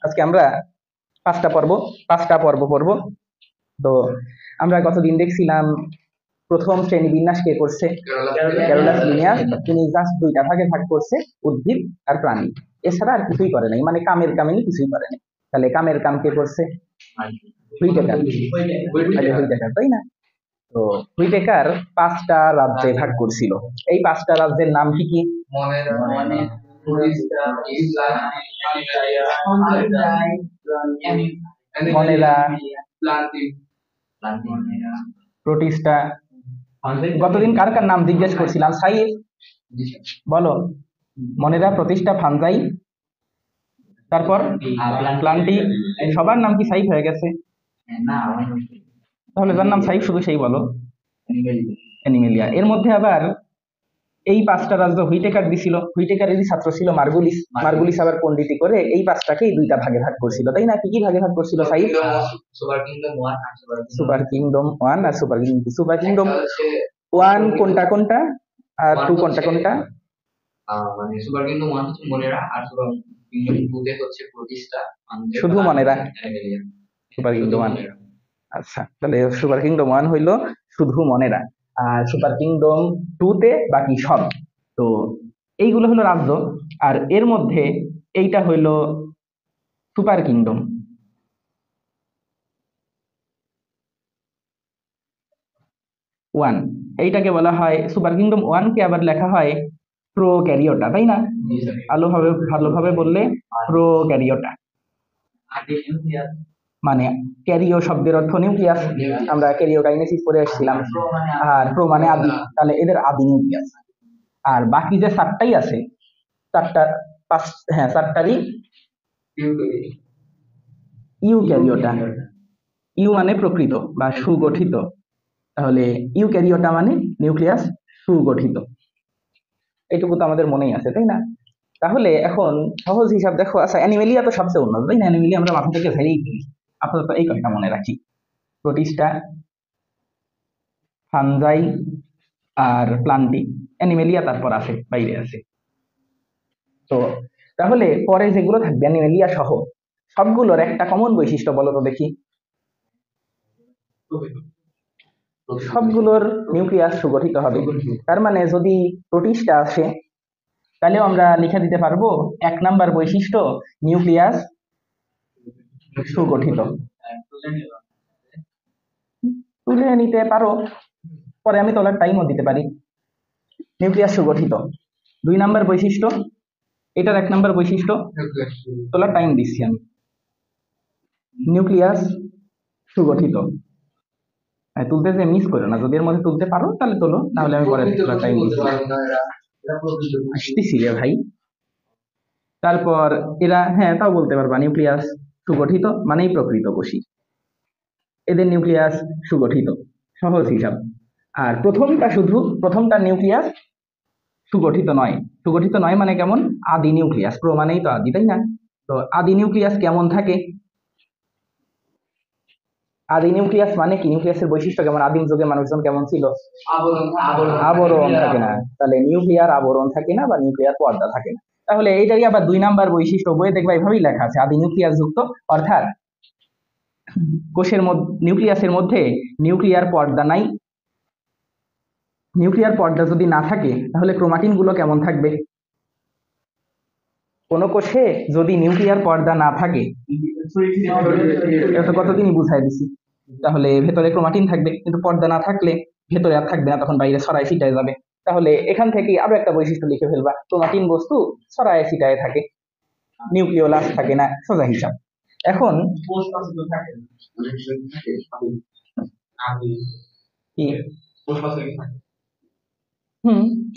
আজকে আমরা পাঁচটা পর্ব পড়বো। তো আমরা গতদিন দেখছিলাম প্রথম শ্রেণী বিন্যাস কে করছে, ক্যারোলাস লিনিয়াস। তিনি জাস্ট দুইটা ভাগে ভাগ করছে, উদ্ভিদ আর প্রাণী। এছাড়া আর কিছুই করে নাই, মানে কামের কামিনী কিছুই করে নাই। তাহলে কামের কাম কে করছে? হুইটেকার, তাই না? তো হুইটেকার 5টা রাজ্যে ভাগ করছিল। এই 5টা রাজ্যের নাম কি কি? মনেরা, প্রোটিস্টা। গতদিন কার কার নাম জিজ্ঞেস করছিলাম? সাইফ বলো। মনেরা, প্রতিষ্ঠা, ফানজাই, তারপর প্লান্টি। সবার নাম কি সাইফ হয়ে গেছে? তাহলে যার নাম সাইফ শুধু সেই বলো। অ্যানিমেলিয়া। এর মধ্যে আবার এই 5টা রাজ্য হুইটেকার দিছিল। হুইটেকারেরই ছাত্র ছিল মার্গুলিস। মার্গুলিস আবার পণ্ডিতি করে এই 5টাকেই 2টা ভাগে ভাগ করছিল, তাই না? কি কি ভাগে ভাগ করছিল সাইফ? সুপার কিংডম 1 আর সুপার কিংডম 1 কোনটা কোনটা আর 2 কোনটা কোনটা? মানে সুপার কিংডম 1 হচ্ছে মনেরা, আর সুপার কিংডম 2 তে হচ্ছে প্রতিষ্ঠা। শুধু মনেরা। Super kingdom 1। আচ্ছা, তাহলে সুপার কিংডম 1 হইলো শুধু মনেরা, আর সুপার কিংডম 2 তে বাকি সব। তো এইগুলো হলো রাজ্য, আর এর মধ্যে এইটা হইলো সুপার কিংডম। ওয়ান, এইটাকে বলা হয় সুপার কিংডম 1 কে আবার লেখা হয় প্রোক্যারিওটা, তাই না? ভালোভাবে বললে প্রোক্যারিওটা। মানে ক্যারিও শব্দের অর্থ নিউক্লিয়াস, আমরা ক্যারিওকাইনেসিস পড়ে আসছিলাম। আর প্রো মানে আদি, তাহলে এদের আদি নিউক্লিয়াস। আর বাকি যে 7টাই আছে, 7টারই ইউক্যারিওটা। ইউ মানে প্রকৃত বা সুগঠিত, তাহলে ইউক্যারিওটা মানে নিউক্লিয়াস সুগঠিত। এটুকু তো আমাদের মনেই আছে, তাই না? তাহলে এখন সহজ হিসাব দেখো। আচ্ছা, অ্যানিমেলিয়া তো সবচেয়ে উন্নত, তাই না? অ্যানিমেলিয়া আমরা মাথা থেকে ঝেড়েই ফেলি। আপাতত এই কয়টা মনে রাখি: প্রোটিস্টা, ফানজাই আর প্লান্টি। অ্যানিমেলিয়া তারপর আসে, বাইরে আসে। তো তাহলে পরে যেগুলো থাকবে অ্যানিমেলিয়া সহ, সবগুলোর একটা কমন বৈশিষ্ট্য বলো তো দেখি। সবগুলোর নিউক্লিয়াস সুগঠিত হবে। তার মানে যদি প্রোটিস্টা আসে, তাহলেও আমরা লিখে দিতে পারবো 1 নাম্বার বৈশিষ্ট্য নিউক্লিয়াস সুগঠিত। তুলে নিতে পারো, পরে আমি তোলার টাইমও দিতে পারি। নিউক্লিয়াস সুগঠিত 2 নাম্বার বৈশিষ্ট্য, এটার 1 নাম্বার বৈশিষ্ট্য, তোলার টাইম দিচ্ছি আমি। নিউক্লিয়াস সুগঠিত। তুলতে যে মিস করো না, যদি এর মধ্যে তুলতে পারো তাহলে তোলো, নাহলে আমি পরে তোলার টাইম দিচ্ছি। আসতেছি রে ভাই। তারপর এরা, হ্যাঁ তাও বলতে পারবা নিউক্লিয়াস সুগঠিত মানেই প্রকৃত কোষী। এদের নিউক্লিয়াস সুগঠিত, সহজ হিসাব। আর প্রথমটা নিউক্লিয়াস সুগঠিত নয় মানে কেমন? আদি নিউক্লিয়াস। প্রো মানেই তো আদি, তাই না? তো আদি নিউক্লিয়াস কেমন থাকে? আদি নিউক্লিয়াস মানে কি? নিউক্লিয়াসের বৈশিষ্ট্য কেমন? আদিম যুগে মানুষজন কেমন ছিল? আবরণ থাকে না। তাহলে নিউক্লিয়ার আবরণ থাকে না বা নিউক্লিয়ার পর্দা থাকে না। তাহলে এইটারই আবার 2 নাম্বার বৈশিষ্ট্য বইয়ে দেখবা এইভাবেই লেখা আছে, আদি নিউক্লিয়াস যুক্ত। অর্থাৎ কোষের নিউক্লিয়াসের মধ্যে নিউক্লিয়ার পর্দা নাই। নিউক্লিয়ার পর্দা যদি না থাকে তাহলে ক্রোমাটিন গুলো কেমন থাকবে? কোন কোষে যদি নিউক্লিয়ার পর্দা না থাকে, এটা কতদিনই বুঝাই দিছি। তাহলে ভেতরে ক্রোমাটিন থাকবে, কিন্তু পর্দা না থাকলে ভেতরে আর থাকবে না, তখন বাইরে ছড়ায় ছিটায় যাবে। তাহলে এখান থেকে আরো একটা বৈশিষ্ট্য লিখে ফেলবা, ক্রোমাটিন বস্তু ছড়ায় ছিটায় থাকে, নিউক্লিওলাস থাকে না, সোজা হিসাব। এখন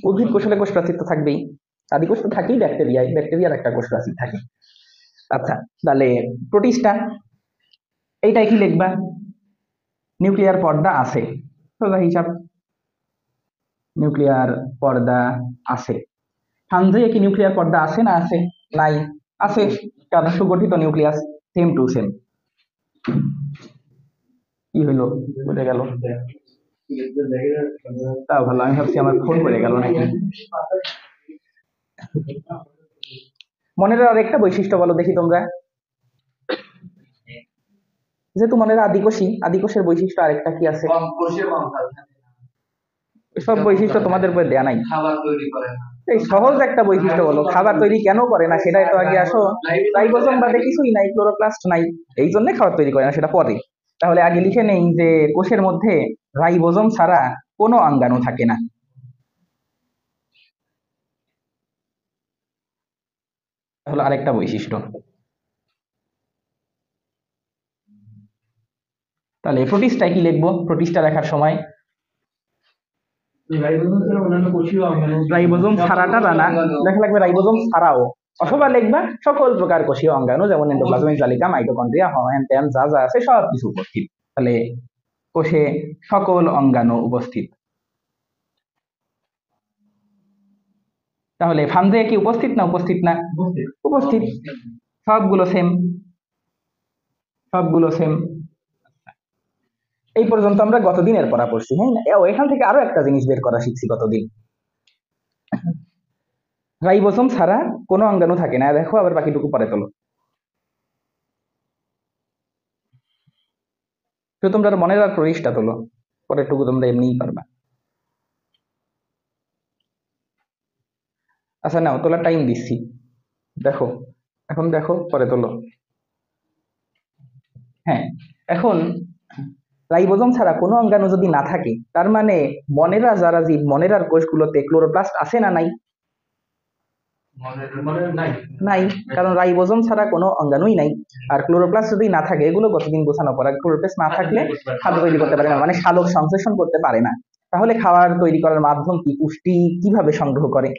উদ্ভিদ কোষে কোষ প্রাচীর তো থাকবেই, আদি কোষ তো থাকেই, ব্যাকটেরিয়ার একটা কোষ প্রাচীর থাকে। আচ্ছা, তাহলে প্রোটিস্টা, এইটাই কি লিখবা? নিউক্লিয়ার পর্দা আছে, সোজা হিসাব, নিউক্লিয়ার পর্দা আছে। ফানজাই কি নিউক্লিয়ার পর্দা আছে না আছে? নাই, আছে, কারণ সুগঠিত নিউক্লিয়াস। Same to same. কি হইলো, বুঝে গেল? তাও ভালো, আমি ভাবছি আমার ফোন করে গেল নাকি। মনের আর একটা বৈশিষ্ট্য বলো দেখি তোমরা। যেহেতু মনে হয় আদিকোষী, আদিকোষের বৈশিষ্ট্য আরেকটা কি আছে? সব বৈশিষ্ট্য তোমাদের বই দেয়া নাই। খাবার তৈরি করে না। এই সহজ একটা বৈশিষ্ট্য বলো, খাবার তৈরি কেন করে না সেটা তো আগে আসো। রাইবোজোম বাদে কিছুই নাই, ক্লোরোপ্লাস্ট নাই, এই জন্য খাবার তৈরি করে না, সেটা পরে। তাহলে আগে লিখে নেই যে কোষের মধ্যে রাইবোজোম ছাড়া কোনো অঙ্গাণু থাকে না। হলো আরেকটা বৈশিষ্ট্য। তাহলে প্রোটিস্টায় কি লিখবো? প্রোটিস্টা লেখার সময় রাইবোজোম ছাড়াটা না, লেখা লাগবে রাইবোজোম ছাড়াও, অথবা লিখবা সকল প্রকার কোষীয় অঙ্গাণু, যেমন এন্ডোপ্লাজমিক জালিকা, মাইটোকন্ড্রিয়া, হ্যান ত্যান যা যা আছে সব কিছু উপস্থিত। তাহলে কোষে সকল অঙ্গাণু উপস্থিত। তাহলে ফানজে কি উপস্থিত না উপস্থিত না? উপস্থিত। সবগুলো সেম, সবগুলো সেম। এই পর্যন্ত আমরা গতদিনের পড়া পড়ছি, হ্যাঁ না? এখান থেকে আরো একটা জিনিস বের করা শিখছি গতদিন। রাইবোজোম ছাড়া কোনো অঙ্গাণু থাকে না, দেখো আবার বাকিটুকু পরে তোলো। তো তোমরা মনের আর প্রতিষ্ঠা তোলো, পরেরটুকু তোমরা এমনিই পারবা। আচ্ছা নাও, তোলার টাইম দিচ্ছি, দেখো এখন, দেখো পরে তোলো। হ্যাঁ, এখন রাইবোজোম ছাড়া কোনো অঙ্গাণু যদি না থাকে, তার মানে মনেরা যারা জীব, মনেরার কোষগুলোতে ক্লোরোপ্লাস্ট আছে না নাই? নাই, কারণ রাইবোজোম ছাড়া কোনো অঙ্গাণুই নাই। আর ক্লোরোপ্লাস্ট যদি না থাকে, এগুলো গতদিন বোঝানো পড়া, ক্লোরোপ্লাস্ট না থাকলে খাদ্য তৈরি করতে পারে না, মানে সালোক সংশ্লেষণ করতে পারে না। তাহলে খাবার তৈরি করার মাধ্যম কি? পুষ্টি কিভাবে সংগ্রহ করে?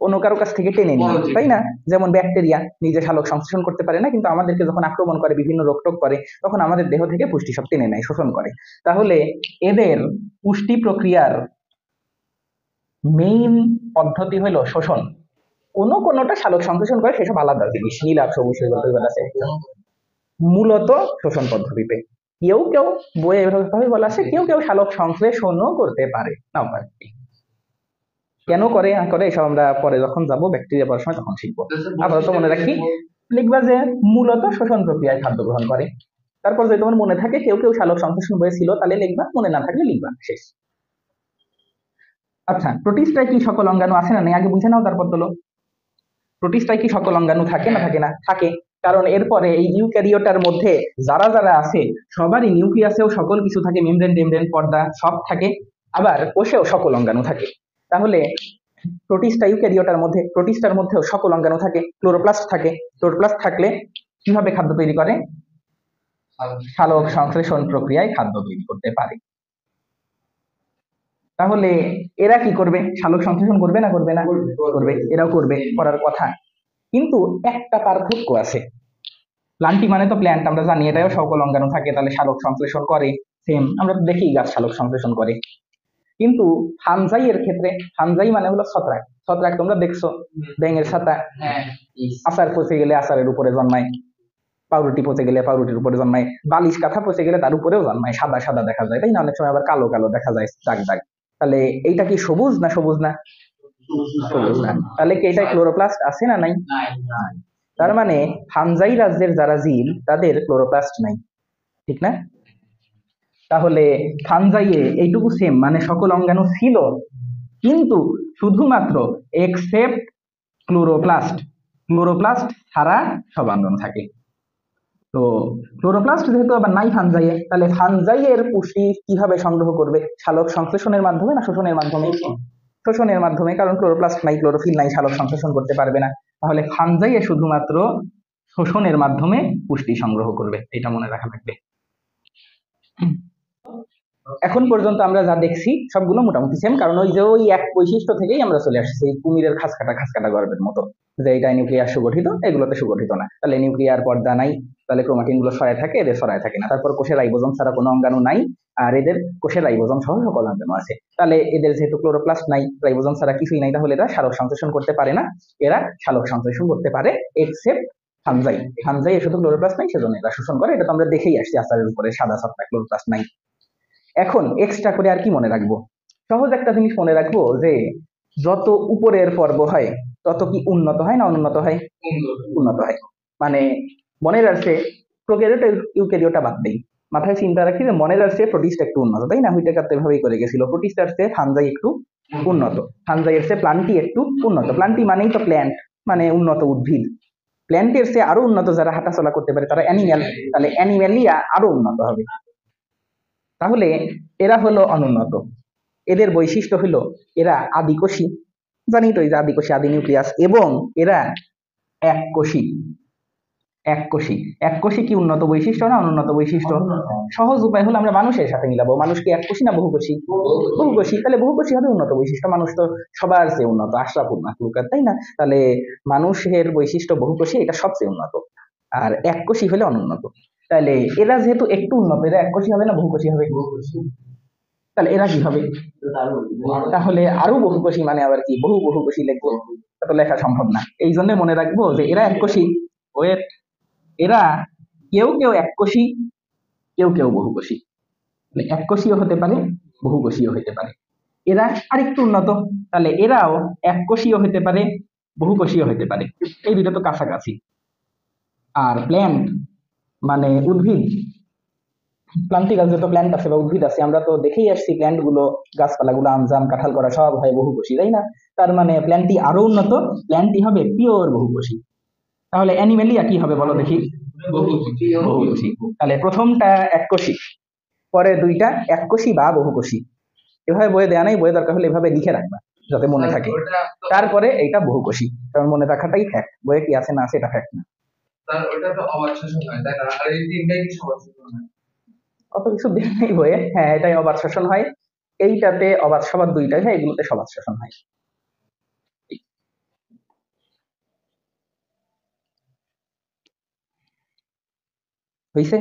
অন্য কারো কাছ থেকে টেনে নিয়ে, তাই না? যেমন ব্যাকটেরিয়া নিজে সালোক সংশ্লেষণ করতে পারে না, কিন্তু আমাদেরকে যখন আক্রমণ করে, বিভিন্ন রোগ টোগ করে, তখন আমাদের দেহ থেকে পুষ্টি সব টেনে নেয়, শোষণ করে। তাহলে এদের পুষ্টি প্রক্রিয়ার মেইন পদ্ধতি হলো শোষণ। কোনোটা সালোক সংশ্লেষণ করে, সেসব আলাদা জিনিস, নীলাভ সবুজ আছে। মূলত শোষণ পদ্ধতিতে কেউ কেউ বইয়ে এভাবে বলা আছে, কেউ কেউ সালোক সংশ্লেষণও করতে পারে না পারে। কেন করে না করে এসব আমরা পরে যখন যাবো ব্যাকটেরিয়া পড়ার সময় তখন শিখবো। আপাতত মনে রাখি, লিখবা যে মূলত শোষণ প্রক্রিয়ায় খাদ্য গ্রহণ করে। তারপর যদি তোমার মনে থাকে কেউ কেউ সালোক সংশ্লেষণ হয়েছিল, তাহলে লিখবা, মনে না থাকলে লিখবা, শেষ। আচ্ছা, প্রোটিস্টায় কি সকল অঙ্গাণু আছে না নেই আগে বুঝে নাও, তারপর তোলো। প্রোটিস্টায় কি সকল অঙ্গাণু থাকে না থাকে না? থাকে, কারণ এরপরে এই ইউক্যারিওটার মধ্যে যারা যারা আছে সবারই নিউক্লিয়াসেও সকল কিছু থাকে, মেমব্রেন টেমব্রেন পর্দা সব থাকে, আবার কোষেও সকল অঙ্গাণু থাকে। তাহলে প্রোটিস্টা ইউক্যারিওটার মধ্যে, প্রোটিস্টার মধ্যেও সকল অঙ্গাণু থাকে, ক্লোরোপ্লাস্ট থাকে। ক্লোরোপ্লাস্ট থাকলে কিভাবে খাদ্য তৈরি করে? সালোক সংশ্লেষণ প্রক্রিয়ায় খাদ্য তৈরি করতে পারে। তাহলে এরা কি করবে? সালোক সংশ্লেষণ করবে না করবে না? করবে, এরাও করবে, করার কথা। কিন্তু একটা পার্থক্য আছে। প্লান্টি মানে তো প্ল্যান্ট, আমরা জানি, এটাও সকল অঙ্গাণু থাকে, তাহলে সালোক সংশ্লেষণ করে, সেম আমরা দেখি গাছ সালোক সংশ্লেষণ করে। কিন্তু ফানজাই এর ক্ষেত্রে, ফানজাই মানে হলো ছত্রাক। ছত্রাক তোমরা দেখছো, ব্যাঙের ছাতা, আচার পচে গেলে আচারের উপরে জন্মায়, পাউরুটি পচে গেলে পাউরুটির উপরে জন্মায়, বালিশ কাঁথা পচে গেলে তার উপরেও জন্মায়, সাদা সাদা দেখা যায়, তাই না? অনেক সময় আবার কালো কালো দেখা যায়, দাগ দাগ। তাহলে এইটা কি সবুজ না সবুজ না? সবুজ না। তাহলে কি এটা ক্লোরোপ্লাস্ট আছে না নাই? তার মানে ফানজাই রাজ্যের যারা জীব, তাদের ক্লোরোপ্লাস্ট নাই, ঠিক না? তাহলে ফানজাইয়ে এইটুকু সেম, মানে সকল অঙ্গাণু ছিল, কিন্তু শুধুমাত্র এক্সেপ্ট ক্লোরোপ্লাস্ট, ক্লোরোপ্লাস্ট ছাড়া সব অঙ্গাণু থাকে। তো ক্লোরোপ্লাস্ট যেহেতু আবার নাই ফানজাইয়ে, তাহলে ফানজাইয়ের পুষ্টি কিভাবে সংগ্রহ করবে? সালোক সংশ্লেষণের মাধ্যমে না শোষণের মাধ্যমে? শোষণের মাধ্যমে, কারণ ক্লোরোপ্লাস্ট নাই, ক্লোরোফিল নাই, সালোক সংশ্লেষণ করতে পারবে না। তাহলে ফানজাইয়ে শুধুমাত্র শোষণের মাধ্যমে পুষ্টি সংগ্রহ করবে, এটা মনে রাখা লাগবে। এখন পর্যন্ত আমরা যা দেখছি সবগুলো মোটামুটি সেম, কারণ ওই এক বৈশিষ্ট্য থেকেই আমরা চলে আসছি, এই কুমিরের খাস কাটা গর্বের মতো, যে এটা নিউক্লিয়াস সুগঠিত, এগুলোতে সুগঠিত না। তাহলে নিউক্লিয়ার পর্দা নাই, তাহলে ক্রোমাটিন গুলো সরায় থাকে, এদের সরায় থাকে না। তারপর কোষে রাইবোজোম ছাড়া কোনো অঙ্গাণু নাই, আর এদের কোষে রাইবোজোম সহ সকল অঙ্গাণু আছে। তাহলে এদের যেহেতু ক্লোরোপ্লাস্ট নাই, রাইবোজোম ছাড়া কিছুই নাই, তাহলে এরা সালোক সংশ্লেষণ করতে পারে না। এরা সালোক সংশ্লেষণ করতে পারে এক্সেপ্ট ফানজাই। ফানজাই শুধু ক্লোরোপ্লাস্ট নাই, সেজন্য এরা শোষণ করে। এটা তো আমরা দেখেই আসছি, আচারের উপরে সাদা ছত্রাক, ক্লোরোপ্লাস্ট নাই। এখন এক্সট্রা করে আর কি মনে রাখবো? সহজ একটা জিনিস মনে রাখবো, যে যত উপরের পর্ব হয় তত কি উন্নত হয় না অনুন্নত হয়? উন্নত হয়। মানে মনে রাখছে প্রোক্যারিওট ইউক্যারিওটা বাদ দেই, মাথায় চিন্তা রাখি যে মনে রাখছে প্রোটিস্ট একটু উন্নত, তাই না? হুইটেকার তো এভাবেই করে গেছিল, প্রোটিস্টার চেয়ে ফানজাই একটু উন্নত, ফানজাইয়ের চেয়ে প্লান্টি একটু উন্নত। প্লান্টি মানেই তো প্ল্যান্ট, মানে উন্নত উদ্ভিদ। প্ল্যান্টের চেয়ে আরো উন্নত যারা হাঁটাচলা করতে পারে তারা অ্যানিম্যাল, তাহলে অ্যানিম্যালিয়া আরো উন্নত হবে। তাহলে এরা হলো অনুন্নত। এদের বৈশিষ্ট্য হলো এরা আদিকোষী, জানি তো এই যে আদিকোষী, আদি নিউক্লিয়াস, এবং এরা এককোষী। এককোষী, এককোষী কি উন্নত বৈশিষ্ট্য না অনুন্নত বৈশিষ্ট্য? সহজ উপায় হলো আমরা মানুষের সাথে মিলাবো, মানুষ কি এককোষী না বহুকোষী? বহুকোষী, তাহলে বহুকোষী হবে উন্নত বৈশিষ্ট্য। মানুষ তো সবার চেয়ে উন্নত, আশরাফুল মাখলুকাত, তাই না? তাহলে মানুষের বৈশিষ্ট্য বহুকোষী, এটা সবচেয়ে উন্নত, আর এককোষী হলে অনুন্নত। তাহলে এরা যেহেতু একটু উন্নত, এরা এককোষী হবে না বহুকোষী হবে? তাহলে এরা কি হবে? তাহলে আরো বহুকোষী মানে আবার কি বহু বহুকোষী লিখবো? তা তো লেখা সম্ভব না। এই জন্য মনে রাখবো যে এরা এককোষী, ওয়েট, এরা কেউ কেউ এককোষী, কেউ কেউ বহুকোষী। মানে এককোষীও হতে পারে, বহুকোষীও হতে পারে। এরা আরেকটু উন্নত, তাহলে এরাও এককোষীয় হতে পারে, বহুকোষীয় হতে পারে। এই দুটো তো কাছাকাছি। আর প্ল্যান্ট মানে উদ্ভিদ, প্লান্টিক যত প্ল্যান্ট আছে বা উদ্ভিদ আছে, আমরা তো দেখেই আসছি প্ল্যান্ট গুলো, গাছপালা গুলো, আম জাম কাঁঠাল করা সব হয় বহুকোষী, তাই না? তার মানে প্ল্যান্টটি আরো উন্নত, প্ল্যান্টটি হবে পিওর বহুকোষী। তাহলে অ্যানিমেলিয়া কি হবে বলো দেখি? বহুকোষী। তাহলে প্রথমটা এককোষী, পরে দুইটা এককোষী বা বহুকোষী। এভাবে বইয়ে দেয়া নাই, বইয়ে দরকার হলে এভাবে লিখে রাখবা যাতে মনে থাকে। তারপরে এইটা বহুকোষী, কারণ মনে রাখাটাই ফ্যাক্ট, বইয়ে কি আছে না আছে এটা ফ্যাক্ট না। ওটা তো অবাধ শোষণ হয়, তাই না? আর এই তিনটাই কি সবাদ শোষণ হয়? কত কিছু দেয় নাই বইয়ে। হ্যাঁ, এটাই অবাধ শোষণ হয়, এইটাতে অবাধ সবাদ দুইটাই হয়, এগুলোতে সবাদ শোষণ হয়। হয়েছে?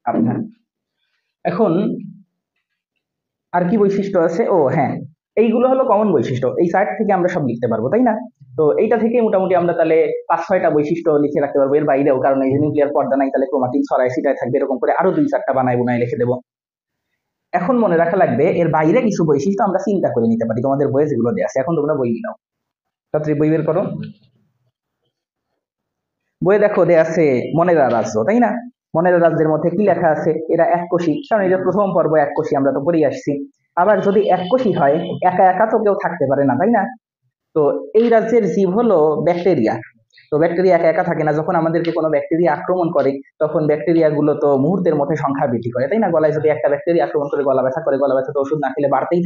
আচ্ছা, এখন আর কি বৈশিষ্ট্য আছে? ও হ্যাঁ, এইগুলো হলো কমন বৈশিষ্ট্য, এই চার্ট থেকে আমরা সব লিখতে পারবো, তাই না? তো এইটা থেকে মোটামুটি আমরা তাহলে 5-6টা বৈশিষ্ট্য লিখে রাখতে পারবো। এর বাইরেও, কারণ এই যে নিউক্লিয়ার পর্দা নাই, তাহলে ক্রোমাটিন ছড়ায় ছিটায় থাকবে, এরকম করে আরো 2-4টা বানায় বুনায় লিখে দেবো। এখন মনে রাখা লাগবে এর বাইরে কিছু বৈশিষ্ট্য আমরা চিন্তা করে নিতে পারি, তোমাদের বইয়ে যেগুলো দেওয়া আছে। এখন তোমরা বই নাও, ছাত্রী বই বের করো। বইয়ে দেখো দেয়া আছে মনেরা রাজ্য, তাই না? মনেরা রাজ্যের মধ্যে কি লেখা আছে? এরা এককোষী, কারণ এই যে প্রথম পর্ব এককোষী, আমরা তো পড়েই আসছি। আবার যদি এককোষী হয়, একা একা তো কেউ থাকতে পারে না, তাই না? তো এই রাজ্যের জীব হলো ব্যাকটেরিয়া। তো ব্যাকটেরিয়া একা একা থাকে না, যখন আমাদেরকে কোনো ব্যাকটেরিয়া আক্রমণ করে তখন ব্যাকটেরিয়া গুলো তো মুহূর্তের মধ্যে সংখ্যা বৃদ্ধি করে, তাই না? গলায় যদি একটা ব্যাকটেরিয়া আক্রমণ করে গলা ব্যথা করে, গলা ব্যথা তো ওষুধ না খেলে বাড়তেই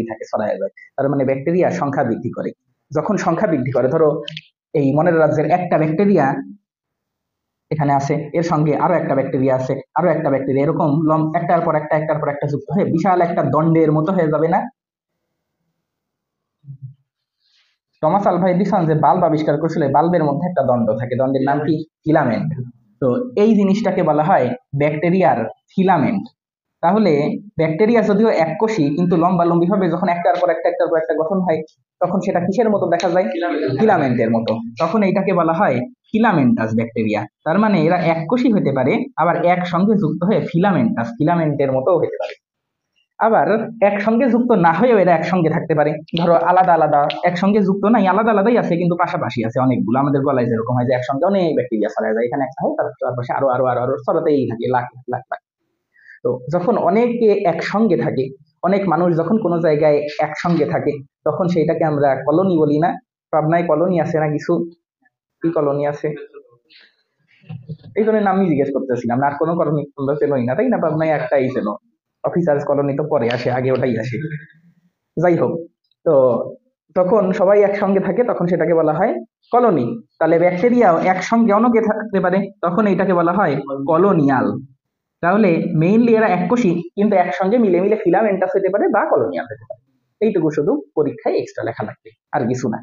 থাকে, ছড়ায় যায়। তার মানে ব্যাকটেরিয়া সংখ্যা বৃদ্ধি করে। যখন সংখ্যা বৃদ্ধি করে, ধরো এই মনের রাজ্যের একটা ব্যাকটেরিয়া এখানে আছে, এর সঙ্গে আরো একটা ব্যাকটেরিয়া আছে, আরো একটা ব্যাকটেরিয়া, এরকম একটার পর একটা একটার পর একটা যুক্ত হয়ে বিশাল একটা দণ্ডের মতো হয়ে যাবে না? টমাস আলভা এডিসন যে বাল্ব আবিষ্কার করেছিল, বাল্বের মধ্যে একটা দণ্ড থাকে, দণ্ডের নাম কি? ফিলামেন্ট। তো এই জিনিসটাকে বলা হয় ব্যাকটেরিয়ার ফিলামেন্ট। তাহলে ব্যাকটেরিয়া যদিও এককোষী, কিন্তু লম্বালম্বি ভাবে যখন একটার পর একটা একটার পর একটা গঠন হয়, তখন সেটা কিসের মতো দেখা যায়? ফিলামেন্টের মতো। তখন এইটাকে বলা হয় ফিলামেন্টাস ব্যাকটেরিয়া। তার মানে এরা এককোষী হতে পারে, আবার একসঙ্গে যুক্ত হয়ে ফিলামেন্টাস, ফিলামেন্টের মতো হতে পারে। আবার একসঙ্গে যুক্ত না হয়েও এরা একসঙ্গে থাকতে পারে। ধরো আলাদা আলাদা, একসঙ্গে যুক্ত নাই, আলাদা আলাদাই আছে কিন্তু পাশাপাশি আছে অনেকগুলো। আমাদের গলায় যেরকম হয় যে একসঙ্গে অনেক ব্যাকটেরিয়া ছড়ায় যায়, এখানে একটা হয় তার পাশে আরো আরো আরো আরো ছড়াতেই থাকে, লাখ লাখ লাখ। তো যখন অনেকে একসঙ্গে থাকে, অনেক মানুষ যখন কোনো জায়গায় একসঙ্গে থাকে, তখন সেইটাকে আমরা কলোনি বলি না? পাবনায় কলোনি আছে না কিছু? কি কলোনি আছে? এই জন্য নামই জিজ্ঞেস করতেছিলাম, আর কোনো কলোনি তোমরা চেনোই না, তাই না? পাবনায় একটাই চেনো, অফিসার্স কলোনি তো পরে আসে, আগে ওটাই আসে। যাই হোক, তো তখন সবাই একসঙ্গে থাকে, তখন সেটাকে বলা হয় কলোনি। তাহলে ব্যাকটেরিয়াও একসঙ্গে অনেকে থাকতে পারে, তখন এটাকে বলা হয় কলোনিয়াল। তাহলে মেইনলি এরা এককোষী, কিন্তু একসঙ্গে মিলে মিলে ফিলামেন্টাস হতে পারে বা কলোনিয়াল হতে পারে। এইটুকু শুধু পরীক্ষায় এক্সট্রা লেখা লাগবে, আর কিছু না।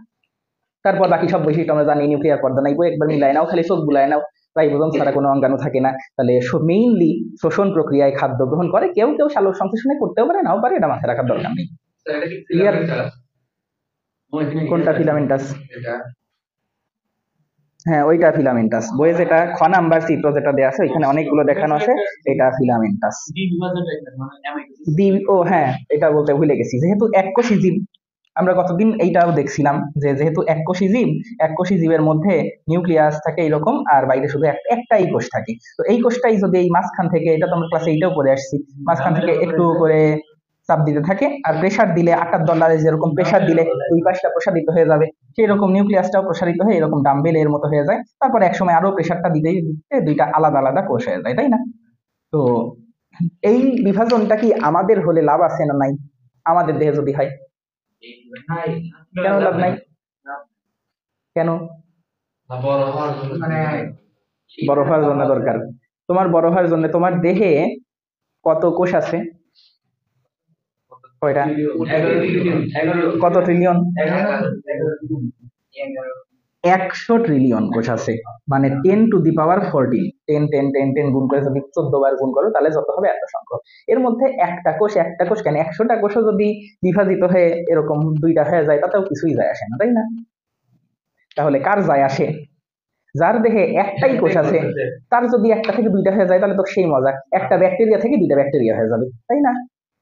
তারপর বাকি সব বৈশিষ্ট্য আমরা জানি, নিউক্লিয়ার পর্দা নাই, একবার মিলায় নাও, খালি চোখ বুলায় নাও, রাইবোজোম ছাড়া কোনো অঙ্গাণু থাকে না। তাহলে মেইনলি শোষণ প্রক্রিয়ায় খাদ্য গ্রহণ করে, কেউ কেউ সালোক সংশ্লেষণে করতেও পারে, নাও পারে, এটা মাথায় রাখার দরকার নেই। ক্লিয়ার? কোনটা ফিলামেন্টাস? হ্যাঁ, ওইটা ফিলামেন্টাস। বইয়ে যেটা খ নাম্বার চিত্র যেটা দেওয়া আছে, ওইখানে অনেকগুলো দেখানো আছে, এটা ফিলামেন্টাস। ও হ্যাঁ, এটা বলতে ভুলে গেছি, যেহেতু এককোষী জীব, আমরা কতদিন এইটাও দেখছিলাম যে যেহেতু এককোষী জীবের মধ্যে নিউক্লিয়াস থাকে এরকম, আর বাইরে শুধু একটাই কোষ থাকে। তো এই কোষটাই যদি এই মাঝখান থেকে, এটা তো আমরা ক্লাসে এইটাও পড়ে আসছি, মাঝখান থেকে একটু করে চাপ দিতে থাকে, আর প্রেসার দিলে আটার ডলারে যেরকম প্রেসার দিলে ওই পাশটা প্রসারিত হয়ে যাবে, সেই রকম নিউক্লিয়াসটাও প্রসারিত হয়ে এরকম ডাম্বেল এর মতো হয়ে যায়। তারপর একসময় আরো প্রেসারটা দিতে দিতে দুইটা আলাদা আলাদা কোষ হয়ে যায়, তাই না? তো এই বিভাজনটা কি আমাদের হলে লাভ আছে না নাই? আমাদের দেহে যদি হয়, কেন লাভ নাই? কেন? বড় হওয়ার জন্য দরকার। তোমার বড় হওয়ার জন্য তোমার দেহে কত কোষ আছে? কয়টা? কত ট্রিলিয়ন? 100 ট্রিলিয়ন কোষ আছে, মানে 10⁻14। 10 গুণ করে যদি 14 বার গুণ করো তাহলে যত হবে এত সংখ্যক। এর মধ্যে একটা কোষ কেন 100টা কোষও যদি বিভাজিত হয়ে এরকম দুইটা হয়ে যায় তাতেও কিছুই যায় আসে না, তাই না? তাহলে কার যায় আসে? যার দেহে একটাই কোষ আছে তার যদি একটা থেকে দুইটা হয়ে যায় তাহলে তো সেই মজা, একটা ব্যাকটেরিয়া থেকে দুইটা ব্যাকটেরিয়া হয়ে যাবে, তাই না?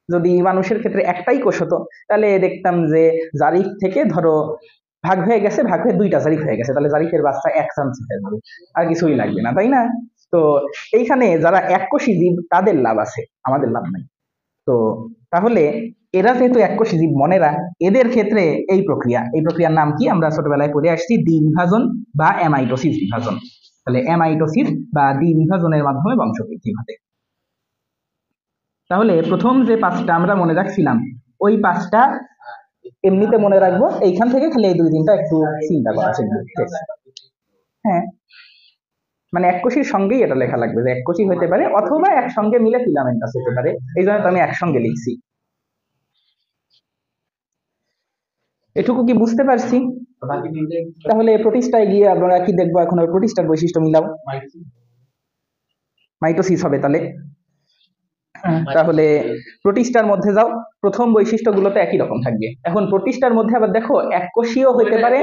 যদি মানুষের ক্ষেত্রে একটাই কোষ হতো তাহলে দেখতাম যে জারিফ থেকে ধরো ভাগ হয়ে গেছে, ভাগ হয়ে দুইটা জারিফ হয়ে গেছে, তাহলে জারিফের বাচ্চা এক চান্স হয়ে যাবে, আর কিছুই লাগবে না, তাই না? তো এইখানে যারা এককোষী জীব তাদের লাভ আছে, আমাদের লাভ নাই। তো তাহলে এরা যেহেতু এককোষী জীব মনেরা, এদের ক্ষেত্রে এই প্রক্রিয়ার নাম কি? আমরা ছোটবেলায় পড়ে আসছি দ্বিবিভাজন বা অ্যামাইটোসিস বিভাজন। তাহলে অ্যামাইটোসিস বা দ্বিবিভাজনের মাধ্যমে বংশবৃদ্ধি ঘটে। তাহলে প্রথম যে 5টা আমরা মনে রাখছিলাম, ওই 5টা এমনিতে মনে রাখবো, এইখান থেকে খালি এই 2-3টা একটু চিন্তা করা শিখবো। হ্যাঁ, মানে এককোষীর সঙ্গেই এটা লেখা লাগবে যে এককোষী হতে পারে অথবা একসঙ্গে মিলে ফিলামেন্টাস হতে পারে, এই জন্য তো আমি একসঙ্গে লিখছি। এটুকু কি বুঝতে পারছি? তাহলে প্রোটিস্টায় গিয়ে আমরা কি দেখবো এখন? প্রোটিস্টার বৈশিষ্ট্য মিলাও, মাইটোসিস হবে তাহলে। তাহলে প্রোটিস্টার মধ্যে যাও, প্রথম বৈশিষ্ট্যগুলো তো একই রকম থাকবে। এখন প্রোটিস্টার মধ্যে আবার দেখো এককোষীয় হতে পারে,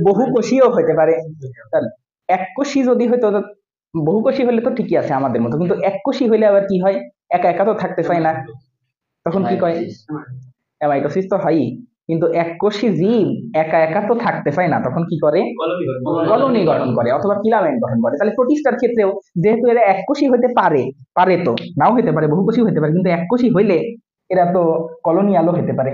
বহুকোষীয় হতে পারে। তাহলে এককোষী যদি হয়তো, বহুকোষী হলে তো ঠিকই আছে আমাদের মতো, কিন্তু এককোষী হলে আবার কি হয়? একা একা তো থাকতে চায় না, তখন কি কয়? অ্যামাইটোসিস তো হয়ই, কিন্তু এককোষী জীব একা একা তো থাকতে চায় না, তখন কি করে? কলোনি গঠন করে অথবা ফিলামেন্ট গঠন করে। তাহলে প্রোটিস্টার ক্ষেত্রেও যেহেতু এরা এককোষী হতে পারে, তো নাও হতে পারে, বহুকোষী হতে পারে, কিন্তু এককোষী হইলে এরা তো কলোনিয়ালও হতে পারে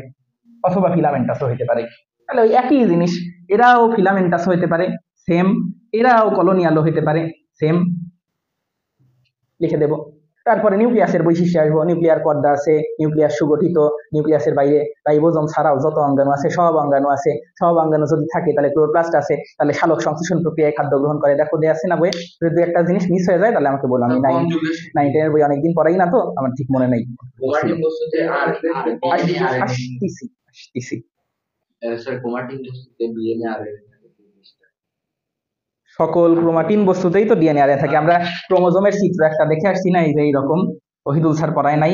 অথবা ফিলামেন্টাসও হতে পারে। তাহলে ওই একই জিনিস, এরাও ফিলামেন্টাস হতে পারে সেম, এরাও কলোনিয়ালও হতে পারে সেম, লিখে দেব। তারপরে নিউক্লিয়াসের বৈশিষ্ট্য আসবো। নিউক্লিয়ার পর্দা আছে, নিউক্লিয়াস সুগঠিত, নিউক্লিয়াসের বাইরে রাইবোজোম ছাড়াও যত অঙ্গাণু আছে সব অঙ্গাণু আছে, সব অঙ্গাণু যদি থাকে তাহলে ক্লোরোপ্লাস্ট আছে, তাহলে সালোক সংশ্লেষণ প্রক্রিয়ায় খাদ্য গ্রহণ করে। দেখো দেয়া আছে না বইয়ে? যদি একটা জিনিস মিস হয়ে যায় তাহলে আমাকে বলো, আমি 9-10 বই অনেকদিন পড়াই না তো আমার ঠিক মনে নেই। আসতেছি। সকল ক্রোমাটিন বস্তুতেই তো ডিএনএ আরে থাকে। আমরা ক্রোমোজোমের চিত্র একটা দেখে আসছি না, এই যে এইরকম, ওহিদুল স্যার পড়ায় নাই?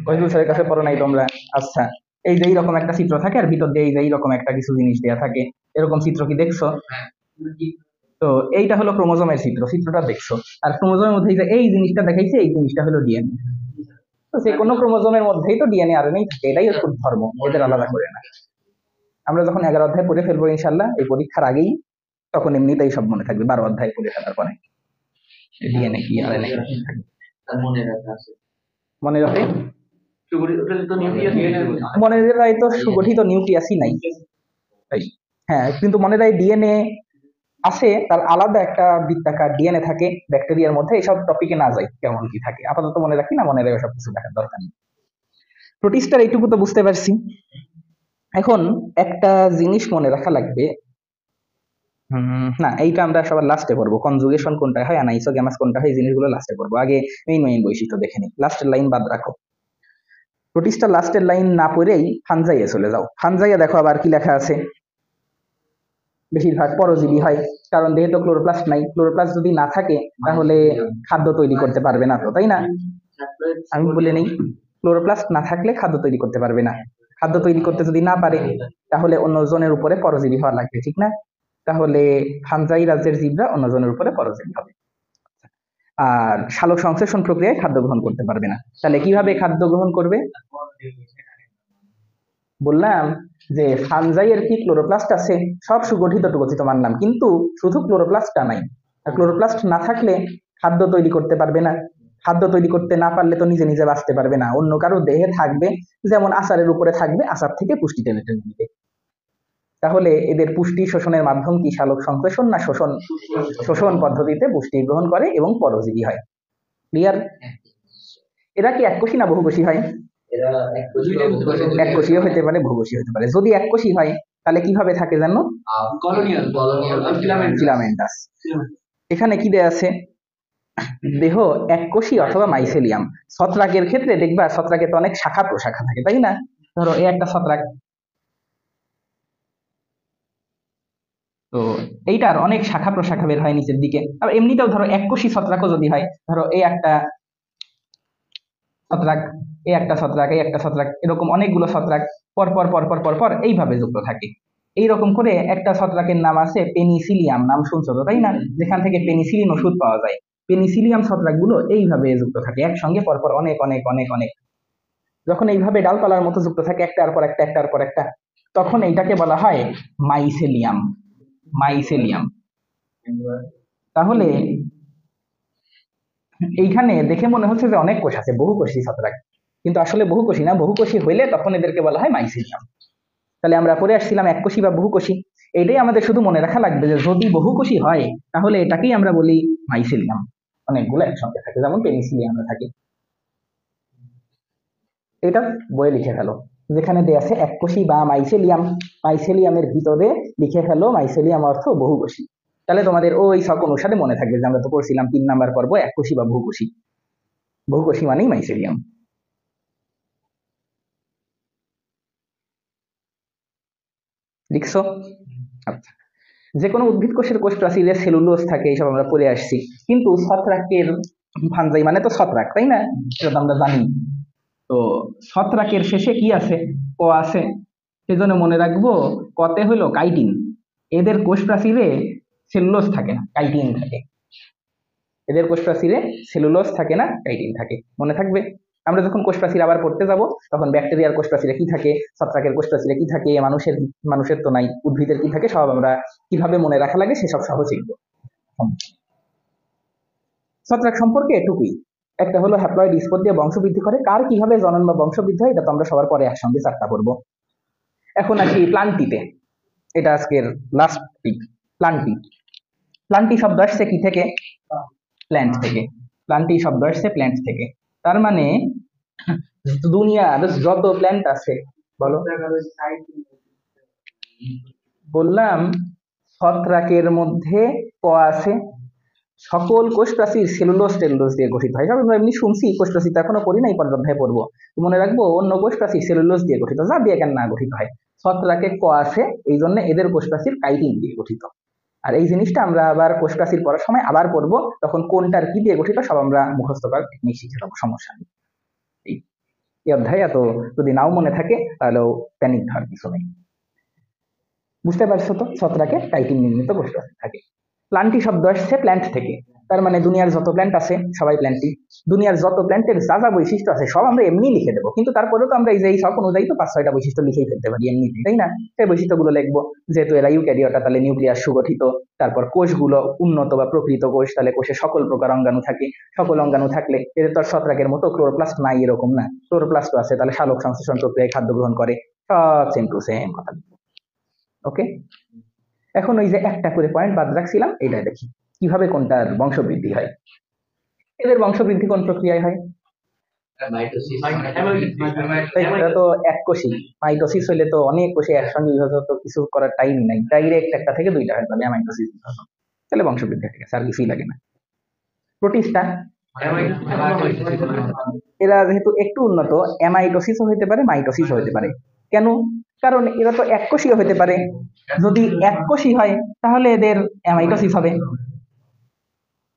ওহিদুল স্যারের কাছে পড়ো নাই তোমরা? আচ্ছা, এই যে এইরকম একটা চিত্র থাকে আর ভিতর দিয়ে এই যে এইরকম একটা কিছু জিনিস দেয়া থাকে, এরকম চিত্র কি দেখছো? তো এইটা হলো ক্রোমোজোমের চিত্রটা দেখছো। আর ক্রোমোজোমের মধ্যে এই জিনিসটা দেখাইছে, এই জিনিসটা হলো ডিএনএ। তো যে কোনো ক্রোমোজোমের মধ্যেই তো ডিএনএ আরএনএ থাকে, এটাই হচ্ছে ধর্ম, এদের আলাদা করে না। আমরা যখন 11 অধ্যায় পড়ে ফেলবো ইনশাল্লাহ এই পরীক্ষার আগেই, তখন এমনিতেই সব মনে থাকবে। 12 অধ্যায় পড়ে ফেলার পরে ডিএনএ কি আরএনএ মনে রাখে। মনেরাই তো সুগঠিত নিউক্লিয়াসই নাই, তাই হ্যাঁ, কিন্তু মনেরাই ডিএনএ আছে, তার আলাদা একটা বৃত্তাকার ডিএনএ থাকে ব্যাকটেরিয়ার মধ্যে। এইসব টপিকে না যাই, কেমন কি থাকে আপাতত মনে রাখি না, মনে রাখে সব কিছু দেখার দরকার নেই। প্রোটিস্টার এইটুকু তো বুঝতে পারছি। এখন একটা জিনিস মনে রাখা লাগবে, না এইটা আমরা সবার লাস্টে পড়বো, কনজুগেশন কোনটা হয়, আনাইসোগ্যামাস কোনটা হয়, এই জিনিসগুলো লাস্টে পড়বো। আগে মেইন বৈশিষ্ট্য দেখে নিই, লাস্টের লাইন বাদ রাখো। প্রোটিস্টার লাস্টের লাইন না পড়েই ফানজাইয়ে চলে যাও। ফানজাইয়ে দেখো আবার কি লেখা আছে, বেশিরভাগ পরজীবী হয়, কারণ যেহেতু ক্লোরোপ্লাস্ট নাই, ক্লোরোপ্লাস্ট যদি না থাকে তাহলে খাদ্য তৈরি করতে পারবে না তো, তাই না? আমি বলে নেই, ক্লোরোপ্লাস্ট না থাকলে খাদ্য তৈরি করতে পারবে না। খাদ্য তৈরি করতে যদি না পারে তাহলে অন্য জনের উপরে পরজীবী হওয়া লাগবে, ঠিক না? তাহলে ফানজাই রাজ্যের জীবরা অন্য জনের উপরে পরজীবী হবে। আর সালোক সংশ্লেষণ প্রক্রিয়ায় খাদ্য গ্রহণ করতে পারবে না। তাহলে কিভাবে খাদ্য গ্রহণ করবে? বললাম যে ফানজাইয়ের কি ক্লোরোপ্লাস্ট আছে, সব সুগঠিত টুগঠিত মানলাম, কিন্তু শুধু ক্লোরোপ্লাস্টটা নাই। আর ক্লোরোপ্লাস্ট না থাকলে খাদ্য তৈরি করতে পারবে না, খাদ্য তৈরি করতে না পারলে তো নিজে নিজে বাঁচতে পারবে না, অন্য কারো দেহে থাকবে, যেমন আচারের উপরে থাকবে, আচার থেকে পুষ্টি টেনে টেনে নিবে। তাহলে এদের পুষ্টি শোষণের মাধ্যম কি সালোক সংশ্লেষণ না শোষণ? শোষণ পদ্ধতিতে পুষ্টি গ্রহণ করে এবং পরজীবী হয়। ক্লিয়ার? এরা কি এককোষী না বহুকোষী হয়? এরা এককোষীয় হতে পারে, বহুকোষী হতে পারে। যদি এককোষী হয় তাহলে কিভাবে থাকে জানো? ফিলামেন্টাস। এখানে কি দেয়া আছে? দেহ এককোষী অথবা মাইসেলিয়াম। ছত্রাকের ক্ষেত্রে দেখবা ছত্রাকে তো অনেক শাখা প্রশাখা থাকে, তাই না? ধরো এই একটা ছত্রাক, তো এইটার অনেক শাখা প্রশাখা বের হয় নিচের দিকে। আর এমনিতেও ধরো এককোষী ছত্রাকও যদি হয়, ধরো এই একটা ছত্রাক, এই একটা ছত্রাক, এই একটা ছত্রাক, এরকম অনেকগুলো ছত্রাক পর পর পর পর পর পর এইভাবে যুক্ত থাকে। এইরকম করে একটা ছত্রাকের নাম আছে পেনিসিলিয়াম, নাম শুনছো তো তাই না? যেখান থেকে পেনিসিলিন ওষুধ পাওয়া যায়। পেনিসিলিয়াম ছত্রাকগুলো এইভাবে যুক্ত থাকে একসঙ্গে পরপর অনেক অনেক অনেক অনেক। যখন এইভাবে ডালপালার মতো যুক্ত থাকে একটার পর একটা একটার পর একটা, তখন এইটাকে বলা হয় মাইসেলিয়াম। মাইসেলিয়াম। তাহলে এইখানে দেখে মনে হচ্ছে যে অনেক কোষ আছে, বহুকোষী ছত্রাক, কিন্তু আসলে বহুকোষী না। বহুকোষী হইলে তখন এদেরকে বলা হয় মাইসেলিয়াম। তাহলে আমরা পরে আসছিলাম এককোষী বা বহুকোষী। এইটাই আমাদের শুধু মনে রাখা লাগবে যে যদি বহুকোষী হয় তাহলে এটাকেই আমরা বলি মাইসেলিয়াম। অনেকগুলো একসঙ্গে থাকে, যেমন পেনিসিলিয়ামে থাকে। এটা বইয়ে লিখে ফেলো, যেখানে দেয়া আছে এককোষী বা মাইসেলিয়াম, মাইসেলিয়ামের ভিতরে লিখে ফেলো মাইসেলিয়াম অর্থ বহুকোষী। তাহলে তোমাদের ওই ছক অনুসারে মনে থাকবে যে আমরা তো পড়ছিলাম 3 নাম্বার পর্ব এককোষী বা বহুকোষী। বহুকোষী মানেই মাইসেলিয়াম। লিখছো? আচ্ছা। যে কোনো উদ্ভিদ কোষের কোষ প্রাচীরে সেলুলোজ থাকে, এইসব আমরা পড়ে আসছি। কিন্তু ছত্রাকের, ফানজাই মানে তো ছত্রাক তাই না, সেটা তো আমরা জানি। তো ছত্রাকের শেষে কি আছে? ক আছে। সেজন্য মনে রাখবো কতে হলো কাইটিন। এদের কোষ প্রাচীরে সেলুলোজ থাকে না, কাইটিন থাকে। এদের কোষ প্রাচীরে সেলুলোজ থাকে না, কাইটিন থাকে, মনে থাকবে। আমরা যখন কোষ প্রাচীর আবার পড়তে যাব তখন ব্যাকটেরিয়ার কোষ প্রাচীরে কি থাকে, ছত্রাকের কোষ প্রাচীরে কি থাকে, মানুষের তো নাই, উদ্ভিদের কি থাকে, সব আমরা কিভাবে মনে রাখা লাগে সেসব সহ শিখবো। ছত্রাক সম্পর্কে এটুকুই। একটা হলো হ্যাপ্লয়েড স্পোর দিয়ে বংশবৃদ্ধি করে, কার কিভাবে জনন বা বংশবৃদ্ধি হয় এটা তো আমরা সবার পরে একসঙ্গে চারটা পড়বো। এখন আসি প্লান্টিতে, এটা আজকের লাস্ট টপিক। প্লান্টি। প্লান্টি শব্দ আসছে কি থেকে? প্ল্যান্ট থেকে। প্লান্টি শব্দ আসছে প্ল্যান্ট থেকে। তার মানে দুনিয়ার যত প্ল্যান্ট আছে, বলো। বললাম ছত্রাকের মধ্যে ক আছে, সকল কোষ প্রাচীর সেলুলোজ টেলুলোজ দিয়ে গঠিত হয়। সব আমরা এমনি শুনছি, কোষ প্রাচীর তো এখনো পড়ি নাই, পরের অধ্যায়ে পড়বো। মনে রাখবো অন্য কোষ প্রাচীর সেলুলোজ দিয়ে গঠিত, যা দিয়ে কেন না গঠিত হয়। ছত্রাকে ক আছে, এই জন্য এদের কোষ প্রাচীর কাইটিন দিয়ে গঠিত। আর এই জিনিসটা আমরা আবার কোষ প্রাচীর পড়ার সময় আবার পড়বো, তখন কোনটার কি দিয়ে গঠিত সব আমরা মুখস্থ করার টেকনিক শিখে নেবো, সমস্যা নেই। এই অধ্যায় এত যদি নাও মনে থাকে তাহলেও প্যানিক হওয়ার কিছু নেই। বুঝতে পারছো তো? ছত্রাকে কাইটিন নির্মিত কোষ প্রাচীর থাকে। প্লান্টি শব্দ আসছে প্ল্যান্ট থেকে, তার মানে দুনিয়ার যত প্ল্যান্ট আছে সবাই প্ল্যান্টি। দুনিয়ার যত প্ল্যান্টের যা যা বৈশিষ্ট্য আছে সব আমরা এমনি লিখে দেবো, কিন্তু তারপরেও তো আমরা এই যে এই সব অনুযায়ী তো 5-6টা বৈশিষ্ট্য লিখেই ফেলতে পারি এমনিতে, তাই না? সেই বৈশিষ্ট্যগুলো লিখবো, যেহেতু এরা ইউক্যারিওটা তাহলে নিউক্লিয়াস সুগঠিত। তারপর কোষগুলো উন্নত বা প্রকৃত কোষ, তাহলে কোষে সকল প্রকার অঙ্গাণু থাকে। সকল অঙ্গাণু থাকলে এদের তো ছত্রাকের মতো ক্লোরোপ্লাস্ট নাই এরকম না, ক্লোরোপ্লাস্ট আছে, তাহলে সালোক সংশ্লেষণ প্রক্রিয়ায় খাদ্য গ্রহণ করে। সব সেম টু সেম কথা। ওকে, এখন ওই যে একটা করে পয়েন্ট বাদ রাখছিলাম, এটা দেখি কিভাবে কোনটার বংশবৃদ্ধি হয়। এদের বংশবৃদ্ধি কোন প্রক্রিয়ায় হয়? এটা তো এককোষী। মাইটোসিস হইলে তো অনেক কোষে একসঙ্গে বিভাজন, তো কিছু করার টাইম নাই, ডাইরেক্ট একটা থেকে দুইটা হয়ে যাবে অ্যামাইটোসিস বিভাজন। তাহলে বংশবৃদ্ধি হয়ে গেছে, আর কিছুই লাগে না। প্রোটিস্টা, এরা যেহেতু একটু উন্নত, অ্যামাইটোসিসও হইতে পারে, মাইটোসিসও হইতে পারে। কেন? কারণ এরা তো এককোষীও হইতে পারে। যদি এককোষী হয় তাহলে এদের অ্যামাইটোসিস হবে,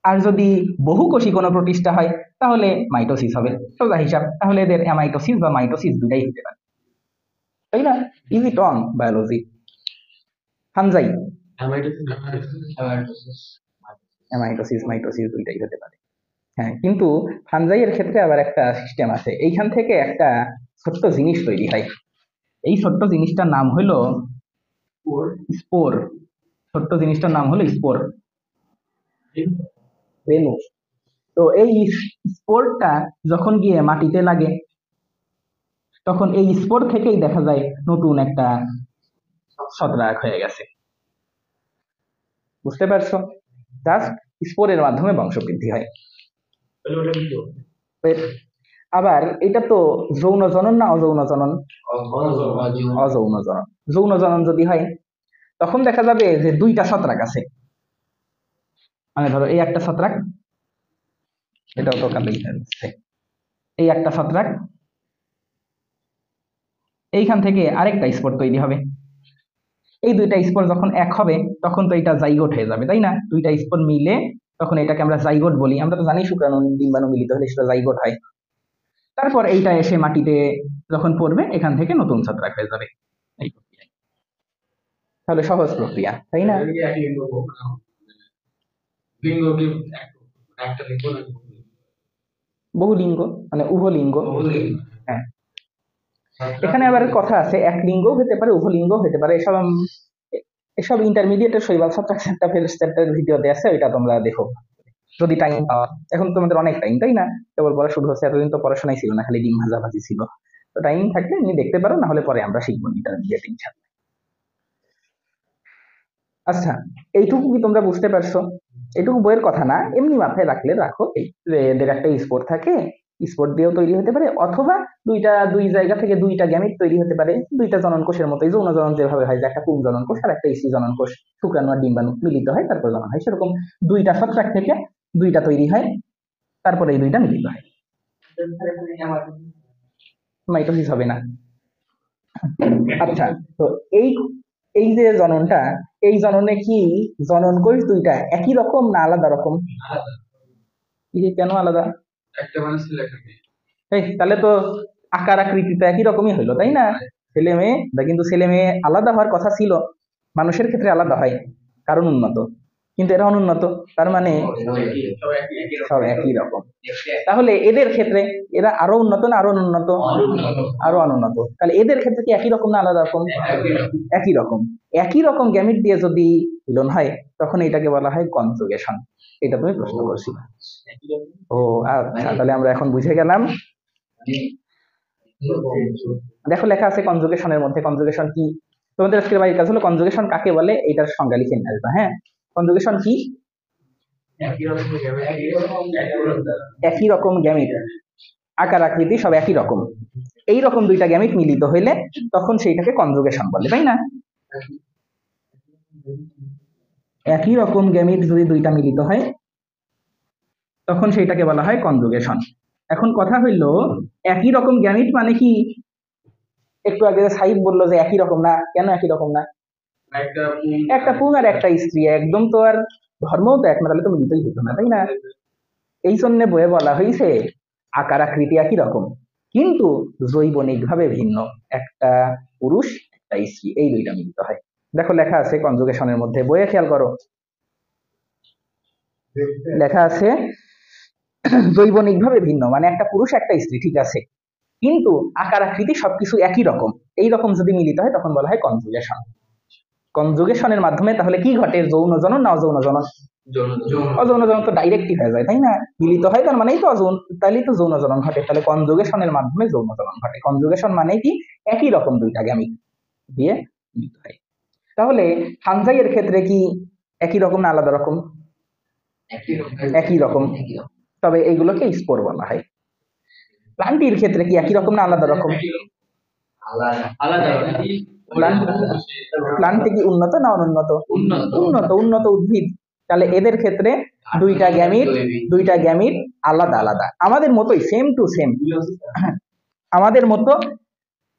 আর যদি বহুকোষী কোনো প্রোটিস্টা হয় তাহলে মাইটোসিস হবে, সোজা হিসাব। তাহলে এদের অ্যামাইটোসিস বা মাইটোসিস দুটাই হতে পারে, তাই না? Easy tone biology. Fungi amitosis mitosis দুইটাই হতে পারে। হ্যাঁ, কিন্তু ফানজাই এর ক্ষেত্রে আবার একটা সিস্টেম আছে, এইখান থেকে একটা ছোট্ট জিনিস তৈরি হয়। এই ছোট্ট জিনিসটার নাম হলো স্পোর। ছোট্ট জিনিসটার নাম হলো স্পোর, রেণু। তো এই স্পোরটা যখন গিয়ে মাটিতে লাগে তখন এই স্পোর থেকেই দেখা যায় নতুন একটা ছত্রাক হয়ে গেছে। বুঝতে পারছো? জাস্ট স্পোরের মাধ্যমে বংশবৃদ্ধি হয়। আবার এটা তো যৌন জনন না অযৌন জনন? অযৌন জনন। যৌন জনন যদি হয় তখন দেখা যাবে যে দুইটা ছত্রাক আছে, মানে ধরো এই একটা ছত্রাক, এটাও তো কালেই আছে, এই একটা ছত্রাক, এইখান থেকে আরেকটা স্পোর তৈরি হবে। এই দুইটা স্পোর যখন এক হবে তখন তো এটা জাইগোট হয়ে যাবে, তাই না? দুইটা স্পোর মিলে তখন এটাকে আমরা জাইগোট বলি। আমরা তো জানি শুক্রাণু ডিম্বাণু মিলিত হলে সেটা জাইগোট হয়। তারপর এইটা এসে মাটিতে যখন পড়বে এখান থেকে নতুন ছত্রাক হয়ে যাবে। এই প্রক্রিয়া তাহলে সহজ প্রক্রিয়া, তাই না? বহুলিঙ্গ মানে উভলিঙ্গ। হ্যাঁ, এখানে আবার কথা আছে, এক লিঙ্গ হতে পারে উভলিঙ্গ হতে পারে। এসব ইন্টারমিডিয়েটের শৈবাল ছত্রাক চ্যাপ্টার ভিডিওতে আছে, ওইটা তোমরা দেখো যদি টাইম পাও। এখন তোমাদের অনেক টাইম, তাই না? কেবল পড়া শুরু হচ্ছে, এতদিন তো পড়াশোনাই ছিল না, খালি ডিম ভাজাভাজি ছিল। তো টাইম থাকলে এমনি দেখতে পারো, না হলে পরে আমরা শিখবো ইন্টারমিডিয়েট ইনশাআল্লাহ। আচ্ছা, এইটুকু কি তোমরা বুঝতে পারছো? এটুকু বইয়ের কথা না, এমনি মাথায় রাখলে রাখো। এদের একটা স্পোর থাকে, স্পোর দিয়েও তৈরি হতে পারে, অথবা দুই জায়গা থেকে দুইটা গ্যামিট তৈরি হতে পারে। দুইটা জনন কোষের মতোই যৌন জনন যেভাবে হয়, যে একটা পুং জনন কোষ আর একটা স্ত্রী জনন কোষ, শুক্রাণু আর ডিম্বাণু মিলিত হয় তারপর জনন হয়, সেরকম দুইটা ছত্রাক থেকে দুইটা তৈরি হয়, তারপরে এই দুইটা মিলিত হয়। মাইটোসিস হবে না। আচ্ছা, তো এই এই যে জননটা, এই জননে কি জনন কোষ দুইটা একই রকম না আলাদা রকম? কেন আলাদা? তাহলে তো আকার আকৃতি তো একই রকমই হইলো, তাই না? ছেলে মেয়ে, কিন্তু ছেলে মেয়ে আলাদা হওয়ার কথা ছিল, মানুষের ক্ষেত্রে আলাদা হয় কারণ উন্নত, কিন্তু এরা অনুন্নত, তার মানে সব একই রকম। তাহলে এদের ক্ষেত্রে এরা আরো উন্নত না আরো অনুন্নত? আরো অনুন্নত। তাহলে এদের ক্ষেত্রে কি একই রকম না আলাদা রকম? একই রকম। একই রকম গ্যামিট দিয়ে যদি মিলন হয় তখন এটাকে বলা হয় কনজুগেশন। এটা তুমি প্রশ্ন করছিলে। ও আচ্ছা, তাহলে আমরা এখন বুঝে গেলাম। দেখো লেখা আছে কনজুগেশনের মধ্যে। কনজুগেশন কি? তোমাদের আজকের বাড়ির কাজ হলো কনজুগেশন কাকে বলে এটার সংজ্ঞা লিখে নিয়ে আসবা। হ্যাঁ, কনজুগেশন কি? একই রকম গ্যামিট, আকার আকৃতি সব একই রকম, এই রকম দুইটা গ্যামিট মিলিত হইলে তখন সেইটাকে কনজুগেশন বলে, তাই না? একই রকম গ্যামিট যদি দুইটা মিলিত হয় তখন সেইটাকে বলা হয় কনজুগেশন। এখন কথা হইল, একই রকম গ্যামিট মানে কি? একটু আগে সাহিব বললো যে একই রকম না, কেন একই রকম না? একটা পুং আর একটা স্ত্রী, একদম তো আর ধর্মও তো এক না, তাহলে তো মিলিতই হতো না, তাই না? এই জন্য বইয়ে বলা হয়েছে আকার আকৃতি একই রকম কিন্তু জৈবনিক ভাবে ভিন্ন, একটা পুরুষ একটা স্ত্রী, এই দুইটা মিলিত হয়। দেখো লেখা আছে কনজুগেশনের মধ্যে, বইয়ে খেয়াল করো, লেখা আছে জৈবনিক ভাবে ভিন্ন মানে একটা পুরুষ একটা স্ত্রী, ঠিক আছে, কিন্তু আকার আকৃতি সবকিছু একই রকম, এই রকম যদি মিলিত হয় তখন বলা হয় কনজুগেশন। কনজুগেশনের মাধ্যমে তাহলে কি ঘটে? যৌন জনন না অযৌন জনন? অযৌন জনন তো ডাইরেক্টই হয়ে যায়, তাই না? মিলিত হয় তার মানেই তো অযৌন, তাইলেই তো যৌন জনন ঘটে। তাহলে কনজুগেশনের মাধ্যমে যৌন জনন ঘটে। কনজুগেশন মানে কি? একই রকম দুইটা গ্যামিট দিয়ে মিলিত হয়। তাহলে ফানজাইয়ের ক্ষেত্রে কি একই রকম না আলাদা রকম? একই রকম, তবে এইগুলোকে স্পোর বলা হয়। প্লান্টির ক্ষেত্রে কি একই রকম না আলাদা রকম? প্লান্টে কি উন্নত না অনুন্নত? উন্নত। উন্নত উদ্ভিদ। তাহলে এদের ক্ষেত্রে দুইটা গ্যামিট আলাদা আলাদা, আমাদের মতোই, সেম টু সেম, আমাদের মতো,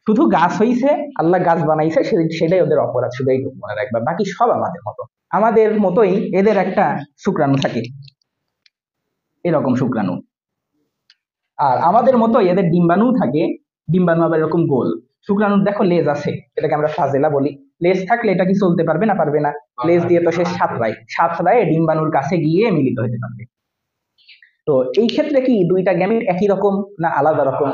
শুধু গাছ হইছে, আল্লাহ গাছ বানাইছে, সেটাই ওদের অপরাধ, শুধু এইটুকু মনে রাখবা, বাকি সব আমাদের মতো। আমাদের মতোই এদের একটা শুক্রাণু থাকে, এরকম শুক্রাণু, আর আমাদের মতোই এদের ডিম্বাণু থাকে। ডিম্বাণু আবার এরকম গোল। শুক্রাণুর দেখো লেজ আছে, এটাকে আমরা ফ্লাজেলা বলি। লেজ থাকলে এটা কি চলতে পারবে না পারবে না? লেজ দিয়ে তো সে সাঁতরায় ডিম্বাণুর কাছে গিয়ে মিলিত হতে পারবে। তো এই ক্ষেত্রে কি দুইটা গ্যামিট একই রকম না আলাদা রকম?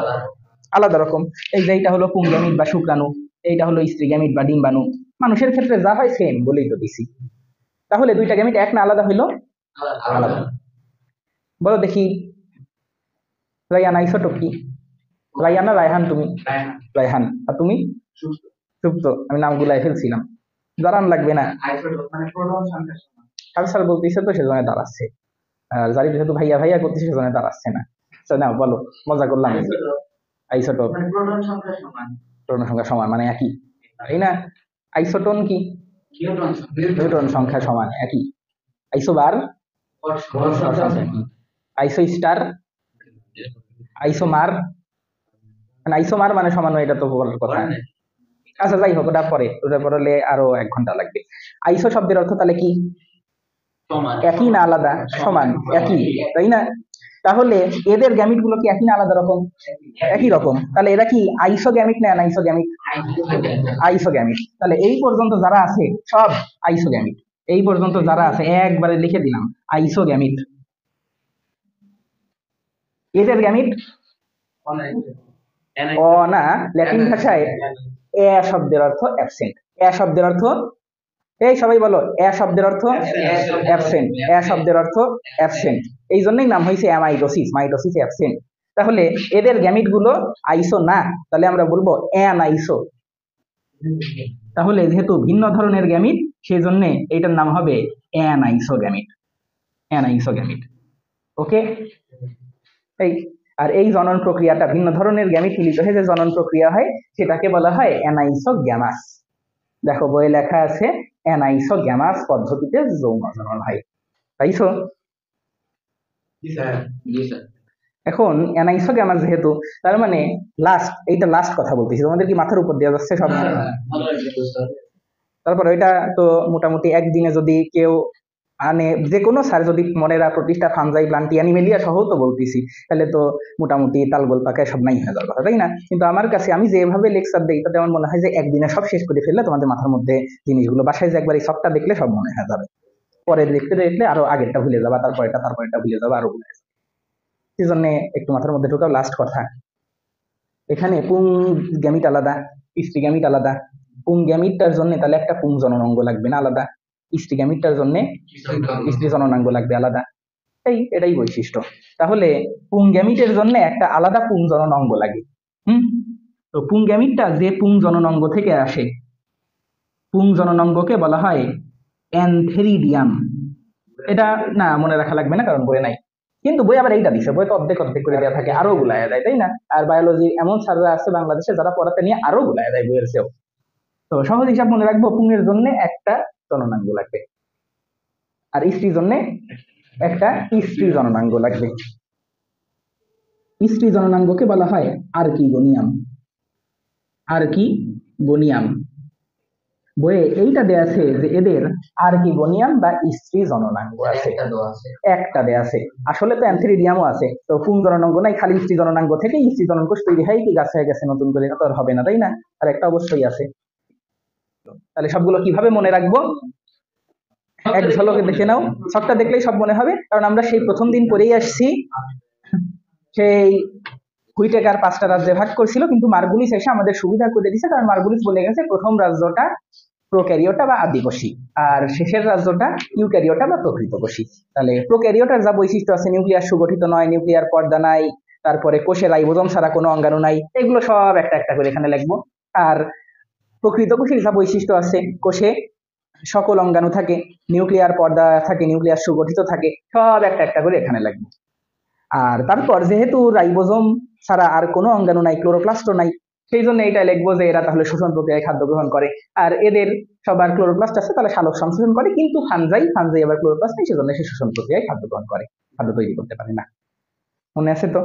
আলাদা রকম। এই যে এটা হলো পুংগ্যামিট বা শুক্রাণু, এইটা হলো স্ত্রী গ্যামিট বা ডিম্বাণু। মানুষের ক্ষেত্রে যা হয় সেম বলেই তো দিছি। তাহলে দুইটা গ্যামিট এক না আলাদা হইলো? আলাদা। বলো দেখি রায়ান আইসোটোপ কি? রায়ান না রায়হান? তুমি রায়হান। আর তুমি? সুপ্ত। আমি নাম গুলাই ফেলছিলাম, দাঁড়ান লাগবে না। কালচার বলতেছে তো সেজন্য দাঁড়াচ্ছে, আর জারি যেহেতু ভাইয়া ভাইয়া করতেছে সেজন্য দাঁড়াচ্ছে না। আচ্ছা না বলো, মজা করলাম। আইসোটোপ প্রোটন সংখ্যা সমান মানে একই, তাই না? আইসোটোন কি? নিউট্রন সংখ্যা সমান একই। আইসোবার একই। আইসো স্টার, আইসোমার, মানে আইসোমার মানে সমান, এটা তো বলার কথা। আচ্ছা যাই হোক, ওটা পড়লে আরো 1 ঘন্টা লাগবে। আইসো শব্দের অর্থ তাহলে কি? একই না আলাদা? সমান, একই, তাই না? তাহলে এদের গ্যামিট গুলো কি একই না আলাদা রকম? একই রকম। তাহলে এরা কি আইসো গ্যামিট না অ্যানাইসো গ্যামিট? আইসো গ্যামিট। তাহলে এই পর্যন্ত যারা আছে সব আইসো গ্যামিট। এই পর্যন্ত যারা আছে একবারে লিখে দিলাম আইসো গ্যামিট। এদের গ্যামিট অ না, ল্যাটিন ভাষায় এ শব্দের অর্থ অ্যাবসেন্ট। এ শব্দের অর্থ, এই সবাই বলো, এ শব্দের অর্থ অ্যাবসেন্ট। এ শব্দের অর্থ অ্যাবসেন্ট, এই জন্যই নাম হয়েছে অ্যামাইটোসিস, মাইটোসিস অ্যাবসেন্ট। তাহলে এদের গ্যামিট গুলো আইসো না, তাহলে আমরা বলবো অ্যানাইসো। তাহলে যেহেতু ভিন্ন ধরনের গ্যামিট সেই জন্য এইটার নাম হবে অ্যানাইসো গ্যামিট। অ্যানাইসো গ্যামিট, ওকে। এই আর এই জনন প্রক্রিয়াটা, ভিন্ন ধরনের গ্যামিট মিলিত হয়ে যে জনন প্রক্রিয়া হয় সেটাকে বলা হয় অ্যানাইসোগ্যামাস। দেখো বইয়ে লেখা আছে অ্যানাইসোগ্যামাস পদ্ধতিতে যৌন জনন হয়, তাইছো? এখন অ্যানাইসোগ্যামাস যেহেতু, তার মানে এইটা লাস্ট কথা বলতেছি, তোমাদের কি মাথার উপর দেওয়া যাচ্ছে সব? তারপর ওইটা তো মোটামুটি একদিনে যদি কেউ মানে যে কোনো স্যার যদি মনেরা প্রতিষ্ঠা ফানজাই প্লান্টি অ্যানিমেলিয়া সহ তো বলতেছি, তাহলে তো মোটামুটি তালগোল পাকায় সব নাই হয়ে যাওয়ার কথা, তাই না? কিন্তু আমার কাছে আমি যেভাবে লেকচার দিই তাতে আমার মনে হয় যে একদিনে সব শেষ করে ফেললে তোমাদের মাথার মধ্যে জিনিসগুলো, বাসায় যে একবার এই সবটা দেখলে সব মনে হয়ে যাবে, পরে দেখতে দেখলে আরো আগেরটা ভুলে যাবা, তারপরেটা ভুলে যাবা, আরো ভুলে যাবে। সেই জন্য একটু মাথার মধ্যে ঢোকাও। লাস্ট কথা, এখানে পুং গ্যামিট আলাদা, স্ত্রী গ্যামিট আলাদা। পুং গ্যামিটটার জন্য তাহলে একটা পুং জননাঙ্গ লাগবে না আলাদা, স্ত্রী গ্যামিটটার জন্য স্ত্রী জননাঙ্গ লাগবে আলাদা। এটাই বৈশিষ্ট্য। তাহলে পুং গ্যামিটের জন্য একটা আলাদা পুং জননাঙ্গ লাগে। তো পুং গ্যামিটটা যে পুং জননাঙ্গ থেকে আসে, পুং জননাঙ্গকে বলা হয় অ্যানথেরিডিয়াম। এটা না মনে রাখা লাগবে না, কারণ বইয়ে নাই, কিন্তু বই আবার এইটা দিছে, বই তো অর্ধেক অর্ধেক করে দেওয়া থাকে, আরো গুলায় দেয়, তাই না? আর বায়োলজি এমন স্যাররা আছে বাংলাদেশে যারা পড়াতে নিয়ে আরো গুলায় দেয় বইয়ের চেয়েও। তো সহজ হিসাব মনে রাখবো, পুংয়ের জন্য একটা জননাঙ্গ লাগবে আর স্ত্রীর জন্য একটা স্ত্রী জননাঙ্গ লাগবে। স্ত্রী জননাঙ্গকে বলা হয় আর্কিগোনিয়াম। আর্কিগোনিয়াম। বইয়ে এইটা দেয়া আছে যে এদের আর্কিগোনিয়াম বা স্ত্রী জননাঙ্গ আছে, একটা দেয়া আছে। আসলে তো অ্যানথেরিডিয়ামও আছে, তো পুং জননাঙ্গ নাই, খালি স্ত্রী জননাঙ্গ থেকে স্ত্রী জননকোষ তৈরি হয় কি গাছ হয়ে গেছে নতুন করে? তো আর হবে না, তাই না? আর একটা অবশ্যই আছে। তাহলে সবগুলো কিভাবে মনে রাখবো এক ঝলকে দেখে নাও, সবটা দেখলেই সব মনে হবে, কারণ আমরা সেই প্রথম দিন পড়েই আসছি। সেই হুইটেকার 5টা রাজ্যে ভাগ করছিল, কিন্তু মার্গুলিস এসে আমাদের সুবিধা করে দিয়েছে, কারণ মার্গুলিস বলে গেছে প্রথম রাজ্যটা প্রোক্যারিওটা বা আদিকোষী, আর শেষের রাজ্যটা ইউক্যারিওটা বা প্রকৃতকোষী। তাহলে প্রোক্যারিওটার যা বৈশিষ্ট্য আছে, নিউক্লিয়াস সুগঠিত নয়, নিউক্লিয়ার পর্দা নাই, তারপরে কোষে রাইবোজোম ছাড়া কোনো অঙ্গাণু নাই, এগুলো সব একটা একটা করে এখানে লিখবো। আর প্রকৃতকোষীর যা বৈশিষ্ট্য আছে, কোষে সকল অঙ্গাণু থাকে, নিউক্লিয়ার পর্দা থাকে, নিউক্লিয়াস সুগঠিত থাকে, সব একটা একটা করে এখানে লিখবো। আর তারপর যেহেতু রাইবোজোম ছাড়া আর কোনো অঙ্গাণু নাই, ক্লোরোপ্লাস্টও নাই, সেই জন্য এটা লিখবো যে এরা তাহলে শোষণ প্রক্রিয়ায় খাদ্য গ্রহণ করে। আর এদের সবার ক্লোরোপ্লাস্ট আছে, তাহলে সালোক সংশ্লেষণ করে, কিন্তু ফানজাই আবার ক্লোরোপ্লাস্ট নেই, সেজন্য সে শোষণ প্রক্রিয়ায় খাদ্য গ্রহণ করে, খাদ্য তৈরি করতে পারে না। মনে আছে তো?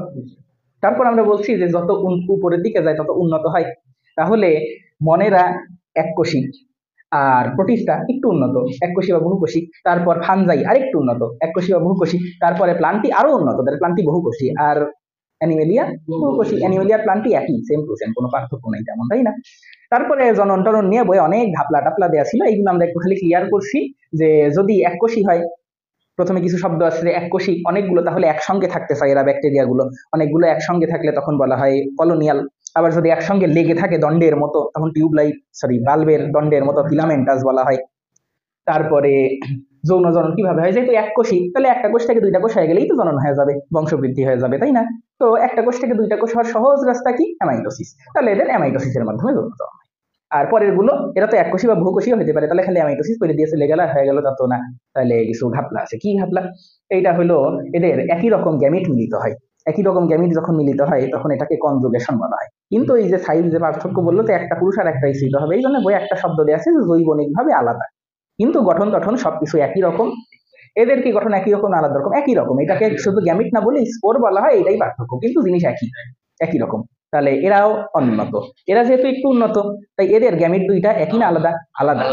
তারপর আমরা বলছি যে যত উপরের দিকে যায় তত উন্নত হয়। তাহলে মনেরা এককোষী, আর প্রোটিস্টা একটু উন্নত, এককোষী বা বহুকোষী। তারপর ফানজাই আরেকটু উন্নত, এককোষী বা বহুকোষী। তারপরে প্লান্টি আরো উন্নত, তাহলে প্লান্টি বহুকোষী। আর অ্যানিমেলিয়া বহুকোষী। অ্যানিমেলিয়া প্লান্টি একই, সেম টু সেম, কোনো পার্থক্য নেই তেমন, তাই না? তারপরে জনন টনন নিয়ে বই অনেক ঘাপলা টাপলা দেওয়া ছিল, এইগুলো আমরা একটু খালি ক্লিয়ার করছি যে যদি এককোষী হয় প্রথমে কিছু শব্দ আছে যে এককোষী, অনেকগুলো তাহলে একসঙ্গে থাকতে চায় এরা ব্যাকটেরিয়া গুলো, অনেকগুলো একসঙ্গে থাকলে তখন বলা হয় কলোনিয়াল। আবার যদি একসঙ্গে লেগে থাকে দণ্ডের মতো তখন বাল্বের দণ্ডের মতো ফিলামেন্টাস বলা হয়। তারপরে যৌন জনন কিভাবে হয়, যেহেতু এককোষী তাহলে একটা কোষ থেকে দুইটা কোষ হয়ে গেলেই তো জনন হয়ে যাবে, বংশবৃদ্ধি হয়ে যাবে, তাই না? তো একটা কোষ থেকে দুইটা কোষ হওয়ার সহজ রাস্তা কি? অ্যামাইটোসিস। তাহলে এদের অ্যামাইটোসিসের মাধ্যমে যৌন জনন হয়। আর পরের গুলো এরা তো এককোষী বা বহুকোষীও হতে পারে, তাহলে খালি অ্যামাইটোসিস করে দিয়ে চলে গেল হয়ে গেল, তা তো না। তাহলে কিছু ঘাপলা আছে। কি ঘাপলা? এইটা হলো এদের একই রকম গ্যামিট মিলিত হয়। একই রকম গ্যামিট যখন মিলিত হয় তখন এটাকে কনজুগেশন বলা হয়। কিন্তু এই যে সাইজ যে পার্থক্য বললো তো একটা পুরুষ আর একটা স্ত্রী হবে, এই জন্য বই একটা শব্দ দেওয়া আছে যে জৈবনিক ভাবে আলাদা, কিন্তু গঠন গঠন সবকিছু একই রকম। এদের কি গঠন একই রকম আলাদা রকম? একই রকম। এটাকে শুধু গ্যামিট না বলে স্পোর বলা হয়, এটাই পার্থক্য, কিন্তু জিনিস একই, একই রকম। তাহলে এরাও উন্নত, এরা যেহেতু একটু উন্নত তাই এদের গ্যামিট দুইটা একই না আলাদা? আলাদা।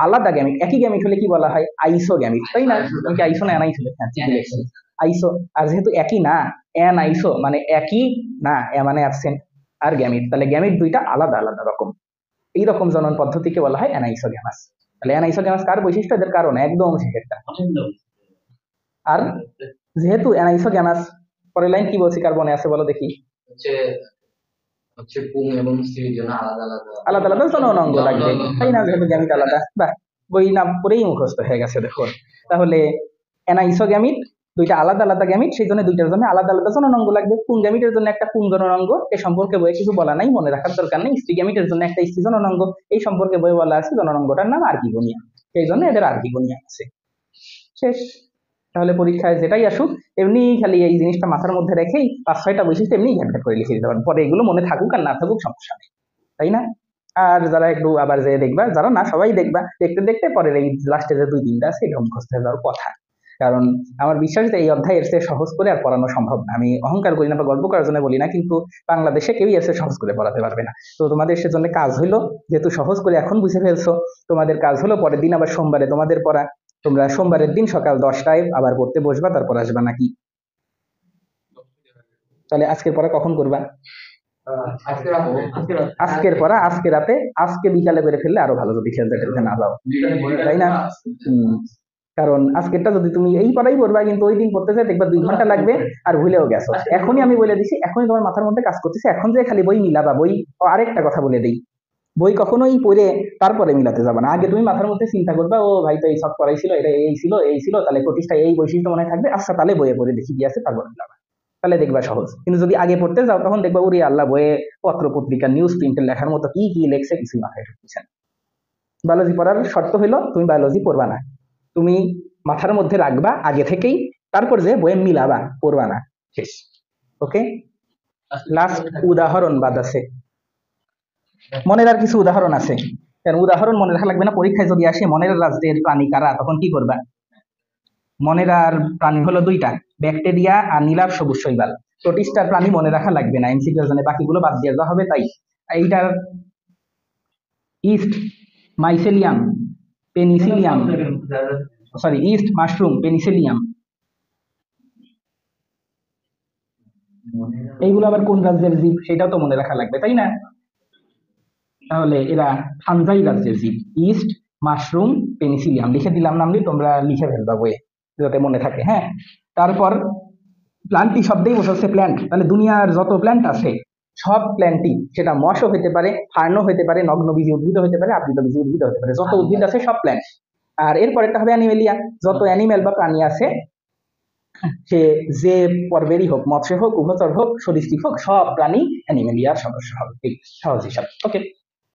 আলাদা গ্যামিট। একই গ্যামিট হলে কি বলা হয়? আইসো গ্যামিট, তাই না? তুমি কি আইসো না অ্যানাইসো? হ্যাঁ ঠিক বলেছি, আইসো। আর যেহেতু একই না, অ্যানাইসো মানে একই না, মানে অ্যাবসেন্ট, আর গ্যামিট, তাহলে গ্যামিট দুইটা আলাদা আলাদা রকম। এই রকম জনন পদ্ধতিকে বলা হয় অ্যানাইসোগ্যামাস। তাহলে অ্যানাইসোগ্যামাস কার বৈশিষ্ট্য? এদের কারণ একদম শেষেরটা। আর যেহেতু অ্যানাইসোগ্যামাস, পরের লাইন কি বলছি, কার মনে আছে বলো দেখি? হচ্ছে হচ্ছে পুং এবং স্ত্রীর জন্য আলাদা আলাদা আলাদা আলাদা জনন অঙ্গ লাগবে, তাই না? যেহেতু গ্যামিট আলাদা। বাহ, বই নাম পড়েই মুখস্থ হয়ে গেছে দেখো। তাহলে অ্যানাইসোগ্যামিট দুইটা আলাদা আলাদা গ্যামিট, সেই জন্য দুইটার জন্য আলাদা আলাদা জনন অঙ্গ লাগবে। পুং গ্যামিটের জন্য একটা পুং জনন অঙ্গ, এ সম্পর্কে বইয়ে কিছু বলা নাই, মনে রাখার দরকার নেই। স্ত্রী গ্যামিটের জন্য একটা স্ত্রী জনন অঙ্গ, এই সম্পর্কে বই বলা আছে, জনন অঙ্গটার নাম আর্কিগোনিয়া, সেই জন্য এদের আর্কিগোনিয়া আছে। শেষ। তাহলে পরীক্ষায় যেটাই আসুক এমনি খালি এই জিনিসটা মাথার মধ্যে রেখেই 5-6টা বৈশিষ্ট্য এমনি ঘ্যাট করে লিখে দিতে পারেন, পরে এগুলো মনে থাকুক আর না থাকুক সমস্যা নেই, তাই না? আর যারা একটু আবার যে দেখবা, যারা না সবাই দেখবা, দেখতে দেখতে পরের এই লাস্টে যে 2-3টা আছে এটা মুখস্থ হয়ে যাওয়ার কথা। কারণ আমার বিশ্বাস যে এই অধ্যায় এর চেয়ে সহজ করে আর পড়ানো সম্ভব না। আমি অহংকার করি না বা গর্ব করার জন্য বলি না, কিন্তু বাংলাদেশে কেউই এর চেয়ে সহজ করে পড়াতে পারবে না। তো তোমাদের সেজন্য কাজ হলো, যেহেতু সহজ করে এখন বুঝে ফেলছো, তোমাদের কাজ হলো পরের দিন আবার সোমবারে তোমাদের পড়া। তোমরা সোমবারের দিন সকাল 10টায় আবার পড়তে বসবা, তারপর আসবা নাকি? তাহলে আজকের পড়া কখন করবা? আজকের পড়া আজকে রাতে, আজকে বিকালে করে ফেললে আরো ভালো, যদি খেলতে খেলতে না যাও, তাই না? কারণ আজকেরটা যদি তুমি এই পড়াই পড়বা, কিন্তু ওই দিন পড়তে চাই দেখবা 2 ঘন্টা লাগবে আর ভুলেও গেছো। এখনই আমি বলে দিছি, এখনই তোমার মাথার মধ্যে কাজ করতেছে, এখন যে খালি বই মিলাবা, বই আরেকটা কথা বলে দেই, বই কখনোই পড়ে তারপরে মিলাতে যাবে না। আগে তুমি মাথার মধ্যে চিন্তা করবা, ও ভাই তো এই সব পড়াইছিল, এটা এই ছিল এই ছিল, তাহলে প্রতিষ্ঠা এই বৈশিষ্ট্য মনে থাকবে, আচ্ছা তাহলে বইয়ে পড়ে দেখি কি আছে, তারপর মিলাবা, তাহলে দেখবা সহজ। কিন্তু যদি আগে পড়তে যাও তখন দেখবা ওরে আল্লাহ, বইয়ে পত্র পত্রিকা নিউজ প্রিন্টের লেখার মতো কি কি লেখছে কিছুই মাথায় ঢুকছে না। বায়োলজি পড়ার শর্ত হলো তুমি বায়োলজি পড়বা না, তুমি মাথার মধ্যে রাখবা আগে থেকেই, তারপর যে বইয়ে মিলাবা, পড়বা না, শেষ। ওকে, লাস্ট উদাহরণ বাদ আছে, মনের আর কিছু উদাহরণ আছে, কারণ উদাহরণ মনে রাখা লাগবে না, পরীক্ষায় যদি আসে মনের রাজ্যের প্রাণী কারা, তখন কি করবা? মনের আর প্রাণী হলো 2টা, ব্যাকটেরিয়া আর নীলার সবুজ শৈবাল। প্রোটিস্টার প্রাণী মনে রাখা লাগবে না, এমসিকিউর জন্য বাকিগুলো বাদ দিয়ে দেওয়া হবে। তাই এইটার east, mycelium, Penicillium, sorry east, mushroom, Penicillium, এইগুলো আবার কোন রাজ্যের জীব সেটাও তো মনে রাখা লাগবে, তাই না? তাহলে এরা ফানজাই রাজ্যের জীব, ইস্ট, মাশরুম, পেনিসিলিয়াম লিখে দিলাম, নাম দিয়ে তোমরা লিখে ফেলবা বইয়ে যাতে মনে থাকে। হ্যাঁ, তারপর প্লান্টি শব্দেই বোঝাচ্ছে প্ল্যান্ট, তাহলে দুনিয়ার যত প্ল্যান্ট আছে সব প্ল্যান্টই, সেটা মশও হতে পারে, ফার্নও হতে পারে, নগ্নবীজী উদ্ভিদ হতে পারে, আবৃতবীজী উদ্ভিদ হতে পারে, যত উদ্ভিদ আছে সব প্ল্যান্ট। আর এরপরেরটা হবে অ্যানিমেলিয়া, যত অ্যানিমেল বা প্রাণী আছে, সে যে পর্বেরই হোক, মৎস্য হোক, উভচর হোক, সরীসৃপ হোক, সব প্রাণী অ্যানিমেলিয়ার সদস্য হবে, সহজ হিসাব। ওকে।